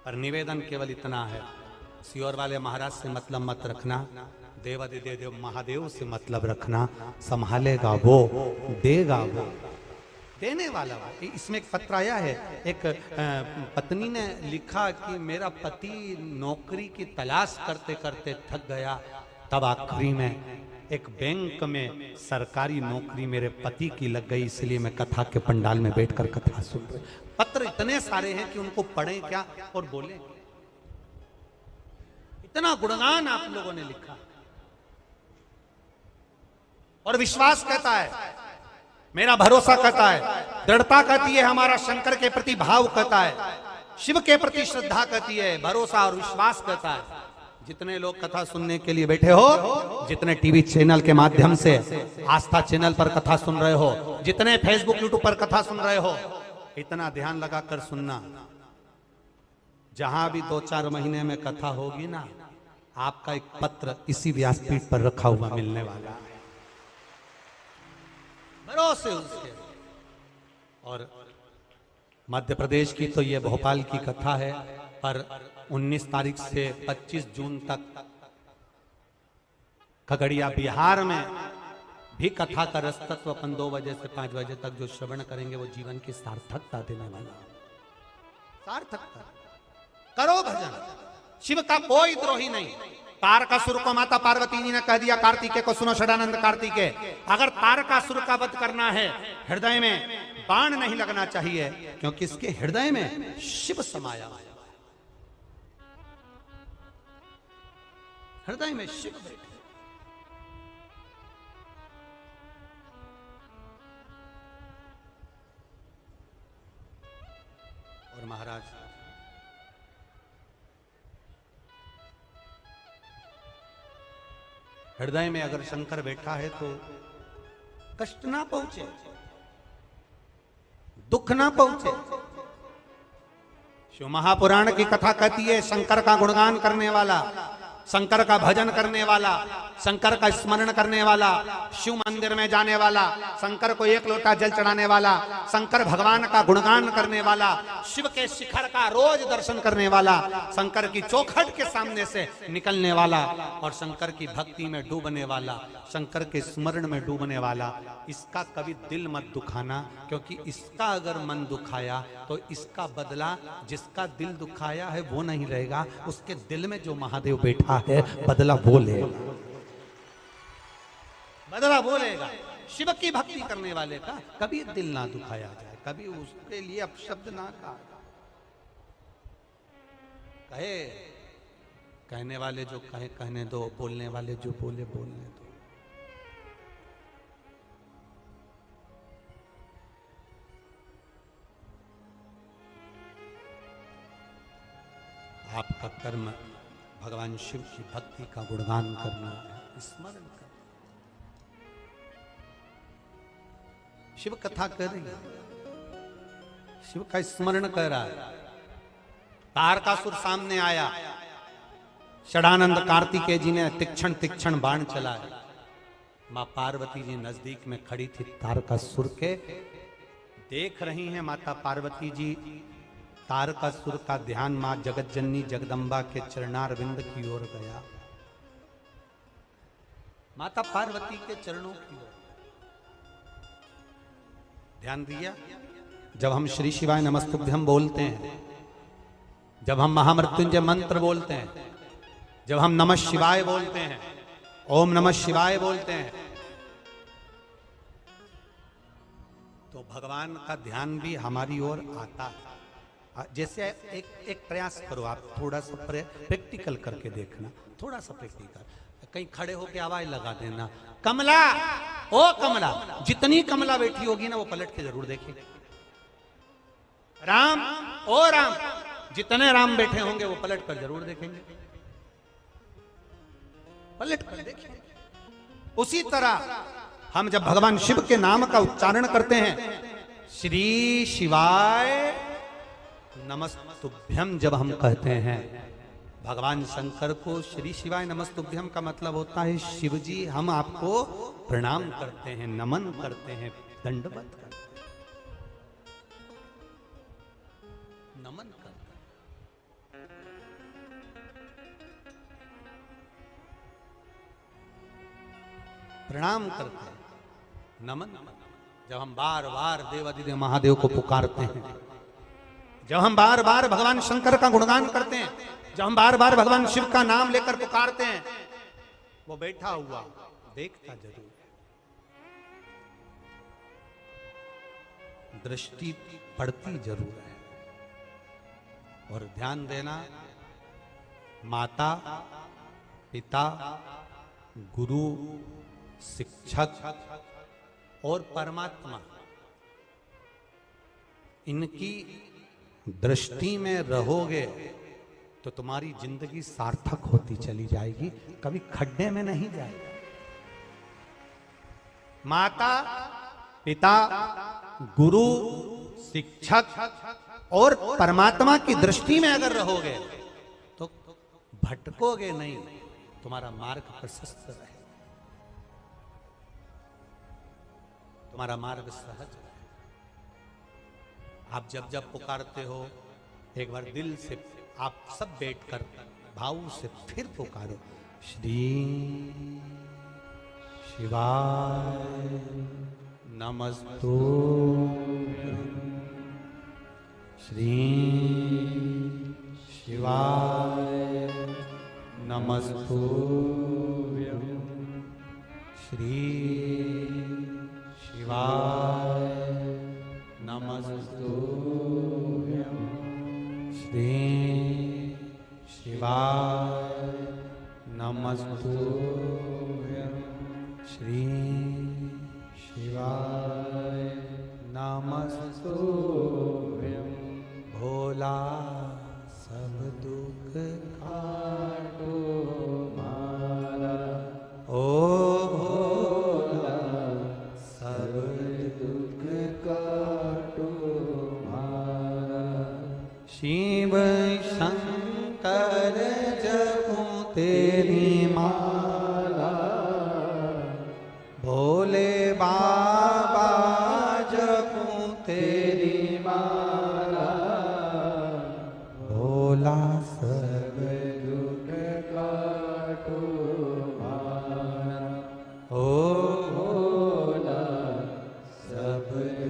पर निवेदन केवल इतना है, शिवर वाले महाराज से मतलब मत रखना, देवादिदेव महादेव से मतलब रखना। संभालेगा वो, देगा वो, देने वाला वो। इसमें एक पत्र आया है, एक पत्नी ने लिखा कि मेरा पति नौकरी की तलाश करते करते थक गया, तब आखिरी में एक बैंक में सरकारी नौकरी मेरे पति की लग गई, इसलिए मैं कथा के पंडाल में बैठकर कथा सुन रहा। पत्र इतने सारे हैं कि उनको पढ़ें क्या और बोलें। इतना गुणगान आप लोगों ने लिखा और विश्वास कहता है, मेरा भरोसा कहता है, दृढ़ता कहती है, हमारा शंकर के प्रति भाव कहता है, शिव के प्रति श्रद्धा कहती है, भरोसा और विश्वास कहता है। जितने लोग कथा सुनने के लिए बैठे हो, जितने टीवी चैनल के माध्यम से आस्था चैनल पर कथा सुन रहे हो, जितने फेसबुक यूट्यूब पर कथा सुन रहे हो, इतना ध्यान लगाकर सुनना, जहां भी 2-4 महीने में कथा होगी ना, आपका एक पत्र इसी व्यासपीठ पर रखा हुआ मिलने वाला है, भरोसे उसके। और मध्य प्रदेश की तो ये भोपाल की कथा है, पर 19 तारीख से 25 जून तक खगड़िया बिहार में भी कथा का रसतत्व अपन 2 बजे से 5 बजे तक जो श्रवण करेंगे वो जीवन की सार्थकता देने वाला। सार्थकता करो भजन, शिव का कोई द्रोही नहीं। तारकासुर को माता पार्वती जी ने कह दिया, कार्तिकेय को सुनो षडानंद कार्तिकेय, अगर तारकासुर का वध करना है, हृदय में बाण नहीं लगना चाहिए, क्योंकि इसके हृदय में शिव समाया, हृदय में शिव बैठे। और महाराज हृदय में अगर शंकर बैठा है तो कष्ट ना पहुंचे, दुख ना पहुंचे। शिव महापुराण की कथा कहती है, शंकर का गुणगान करने वाला, शंकर का भजन करने वाला, शंकर का स्मरण करने वाला, शिव मंदिर में जाने वाला, शंकर को 1 लोटा जल चढ़ाने वाला, शंकर भगवान का गुणगान करने वाला, शिव के शिखर का रोज दर्शन करने वाला, शंकर की चौखट के सामने से निकलने वाला और शंकर की भक्ति में डूबने वाला, शंकर के स्मरण में डूबने वाला, इसका कभी दिल मत दुखाना, क्योंकि इसका अगर मन दुखाया तो इसका बदला जिसका दिल दुखाया है वो नहीं रहेगा, उसके दिल में जो महादेव बैठा है बदला वो लेगा, बदला वो लेगा। शिव की भक्ति करने वाले का कभी दिल ना दुखाया जाए, कभी उसके लिए अपशब्द ना कहे, कहने वाले जो कहे कहने दो, बोलने वाले जो बोले बोलने दो। आपका कर्म भगवान शिव की भक्ति का गुणगान करना है, स्मरण करना। शिव कथा कर रही है, शिव का स्मरण कर रहा है। तारकासुर सामने आया, षडानंद कार्तिकेय जी ने तीक्ष्ण तीक्ष्ण बाण चलाया, मां पार्वती जी नजदीक में खड़ी थी तारकासुर के, देख रही हैं माता पार्वती जी। तारकासुर का ध्यान मां जगतजननी जगदम्बा के चरणारविंद की ओर गया, माता पार्वती के चरणों की ओर ध्यान दिया। जब हम श्री शिवाय नमस्तुभ्यम बोलते हैं, जब हम महामृत्युंजय मंत्र बोलते हैं, जब हम नमः शिवाय बोलते हैं, ओम नमः शिवाय बोलते हैं, तो भगवान का ध्यान भी हमारी ओर आता है। जैसे एक प्रयास करो आप, थोड़ा सा प्रैक्टिकल करके देखना, थोड़ा सा प्रैक्टिकल, कहीं खड़े होकर आवाज लगा देना, कमला ओ कमला, जितनी कमला बैठी होगी ना वो पलट के जरूर देखेगी। राम, ओ राम, जितने राम बैठे होंगे वो पलट कर जरूर देखेंगे, पलट कर देखेंगे। उसी तरह हम जब भगवान शिव के नाम का उच्चारण करते हैं, श्री शिवाय नमस्तुभ्यम जब हम कहते हैं, भगवान शंकर को श्री शिवाय नमस्तुभ्यम का मतलब होता है शिव जी हम आपको प्रणाम करते हैं, नमन करते हैं, दंडवत करते हैं, नमन करते हैं। प्रणाम करते हैं, नमन करते हैं। जब हम बार बार देवादिदेव महादेव को पुकारते हैं, जब हम बार बार भगवान शंकर का गुणगान करते हैं, जब हम बार बार भगवान शिव का नाम लेकर पुकारते हैं, वो बैठा हुआ देखता जरूर है, दृष्टि पड़ती जरूर है। और ध्यान देना, माता, पिता, गुरु, शिक्षक और परमात्मा, इनकी दृष्टि में रहोगे तो तुम्हारी जिंदगी सार्थक होती चली जाएगी, कभी खड्डे में नहीं जाएगी। माता, पिता, गुरु, शिक्षक और परमात्मा की दृष्टि में अगर रहोगे तो भटकोगे नहीं, तुम्हारा मार्ग प्रशस्त रहे, तुम्हारा मार्ग सहज रहे। आप जब जब पुकारते हो, एक बार दिल से आप सब बैठकर भाव से फिर पुकारो, श्री शिवाय नमस्तु, श्री शिवाय नमस्तु, श्री शिवाय नमस्तु, श्री शिवाय नमस्तु, श्री शिवाय नमस्तु। भोला सब दुख काटो मारा, ओ भोला सब दुख काटो मारा। शिव शंकर जपो तेरी माला, भोले बाबा जपो तेरी माला, भोला सब दुख काटो मारा, ओ भोला सब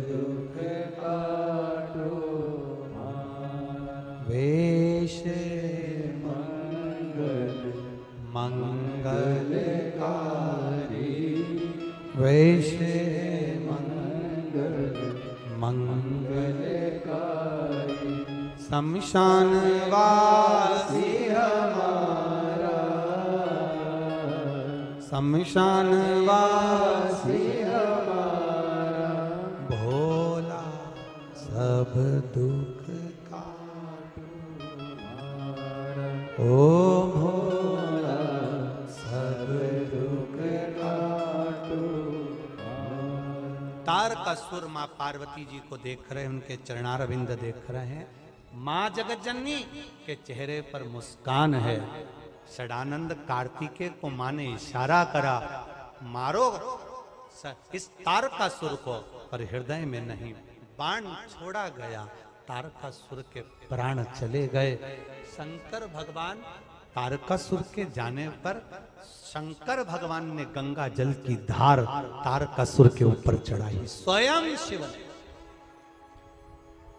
दुख काटो मारा। वेश मंगलकारी, वेश मंगलकारी, शमशान वासी हमारा, शमशान वासी हमारा, भोला सब दुख काटो मारा, ओ भोला सब दुख काटो मारा। तारकासुर माँ पार्वती जी को देख रहे हैं, उनके चरणारविंद देख रहे हैं। माँ जगतजननी के चेहरे पर मुस्कान है। सदानंद कार्तिकेय को माँ ने इशारा करा, मारो इस तारकासुर को, पर हृदय में नहीं। बाण छोड़ा गया, तारकासुर के प्राण चले गए। शंकर भगवान तारकासुर के जाने पर शंकर भगवान ने गंगा जल की धार तारकासुर के ऊपर चढ़ाई। स्वयं शिव ने,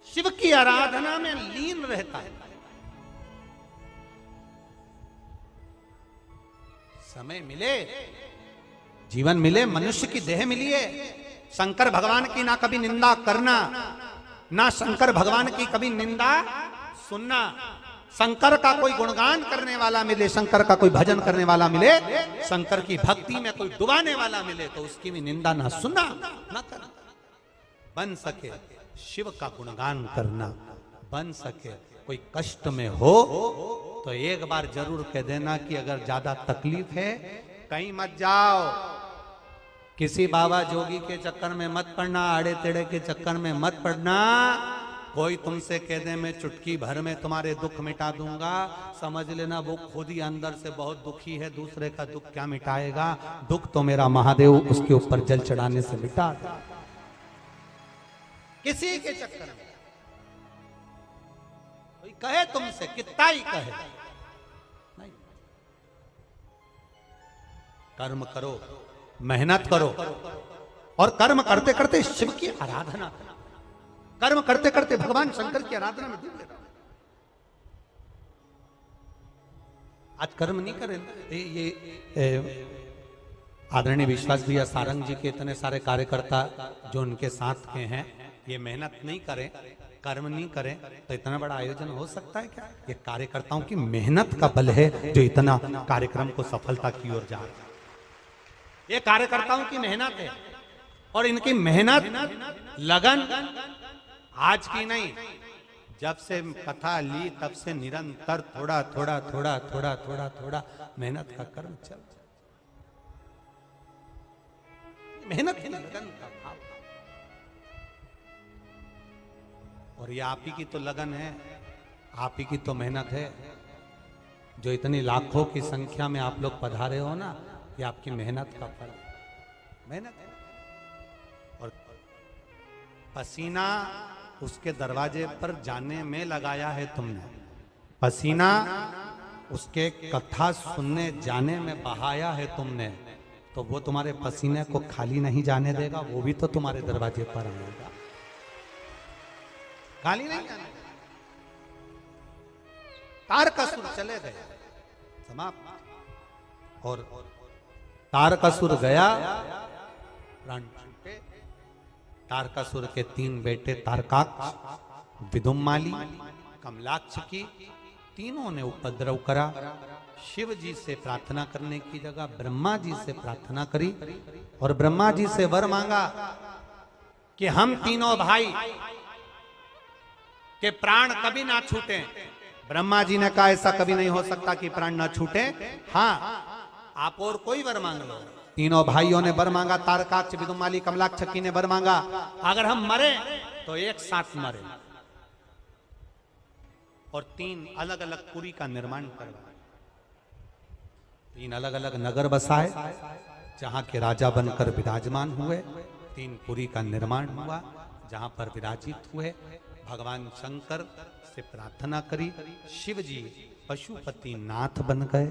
शिव की आराधना में लीन रहता है। समय मिले, जीवन मिले, मनुष्य की देह मिली है, शंकर भगवान की ना कभी निंदा करना, ना शंकर भगवान की कभी निंदा सुनना। शंकर का कोई गुणगान करने वाला मिले, शंकर का कोई भजन करने वाला मिले, शंकर की भक्ति में कोई डुबाने वाला मिले तो उसकी भी निंदा ना सुनना ना करना। बन सके शिव का गुणगान करना, बन सके कोई कष्ट में हो तो एक बार जरूर कह देना कि अगर ज्यादा तकलीफ है कहीं मत जाओ, किसी बाबा जोगी के चक्कर में मत पड़ना, आड़े तेड़े के चक्कर में मत पड़ना। कोई तुमसे कह दे मैं चुटकी भर में तुम्हारे दुख मिटा दूंगा, समझ लेना वो खुद ही अंदर से बहुत दुखी है, दूसरे का दुख क्या मिटाएगा। दुख तो मेरा महादेव उसके ऊपर जल चढ़ाने से मिटा दे। किसी के चक्कर में कोई कहे तुमसे, कितना ही कहे, नहीं, कर्म करो, मेहनत करो और कर्म करते करते शिव की आराधना, कर्म करते करते भगवान शंकर की आराधना में डूब लेना। आज कर्म नहीं करें, ये आदरणीय विश्वास भैया सारंग जी के इतने सारे कार्यकर्ता जो उनके साथ के हैं, ये मेहनत नहीं करें, कर्म नहीं करें तो इतना बड़ा आयोजन हो सकता है क्या? ये कार्यकर्ताओं की मेहनत का बल है जो इतना कार्यक्रम को सफलता की ओर जा रहा है। ये कार्यकर्ताओं की मेहनत है और इनकी मेहनत लगन आज की नहीं, जब से कथा ली तब से निरंतर थोड़ा थोड़ा थोड़ा थोड़ा थोड़ा थोड़ा मेहनत का कर्म चल, मेहनत की लगन का भाव। और ये आप ही की तो लगन है, आप ही की तो मेहनत है, जो इतनी लाखों की संख्या में आप लोग पधारे हो ना, ये आपकी मेहनत का फल, मेहनत है। और पसीना उसके दरवाजे पर जाने में लगाया है तुमने, पसीना उसके कथा सुनने जाने में बहाया है तुमने, तो वो तुम्हारे पसीने को खाली नहीं जाने देगा, वो भी तो तुम्हारे दरवाजे पर आएगा, खाली नहीं जाने। तारकासुर चले गए, समाप्त। और तारकासुर गया, प्राण छूटे। तारकासुर के 3 बेटे तारकाक्ष, विदुम्माली, कमलाक्ष की, तीनों ने उपद्रव करा। शिव जी से प्रार्थना करने की जगह ब्रह्मा जी से प्रार्थना करी और ब्रह्मा जी से वर मांगा कि हम तीनों भाई के प्राण कभी ना छूटे। ब्रह्मा जी ने कहा ऐसा कभी नहीं हो सकता कि प्राण ना छूटे, हाँ आप और कोई वर मांग लो। तीनों भाइयों ने वर मांगा, तारकाक्ष, विदुम्माली, कमलाक्ष ने वर मांगा, अगर हम मरे तो एक साथ मरे। और 3 अलग अलग पुरी का निर्माण करवाया, 3 अलग अलग नगर बसाए जहां के राजा बनकर विराजमान हुए। 3 पुरी का निर्माण हुआ जहां पर विराजित हुए। भगवान शंकर से प्रार्थना करी, शिव जी पशुपति नाथ बन गए,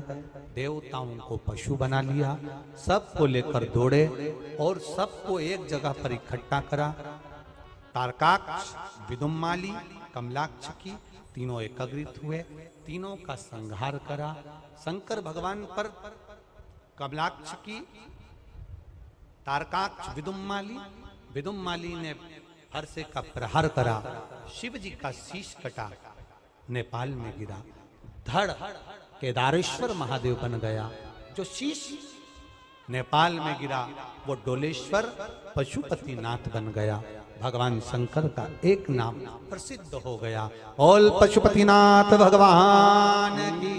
देवताओं को पशु बना लिया, सबको लेकर दौड़े और सबको एक जगह पर इकट्ठा करा। तारकाक्ष, विदुम्माली, कमलाक्ष की तीनों एकत्रित हुए, तीनों का संहार करा। शंकर भगवान पर कमलाक्ष की, तारकाक्ष, विदुम्माली ने फरसे का प्रहार करा, शिव जी का शीश कटा, नेपाल में गिरा। धड़ केदारेश्वर महादेव बन गया, जो शीश नेपाल में गिरा वो डोलेश्वर पशुपति नाथ बन गया। भगवान शंकर का एक नाम प्रसिद्ध हो गया। बोल पशुपतिनाथ भगवान की।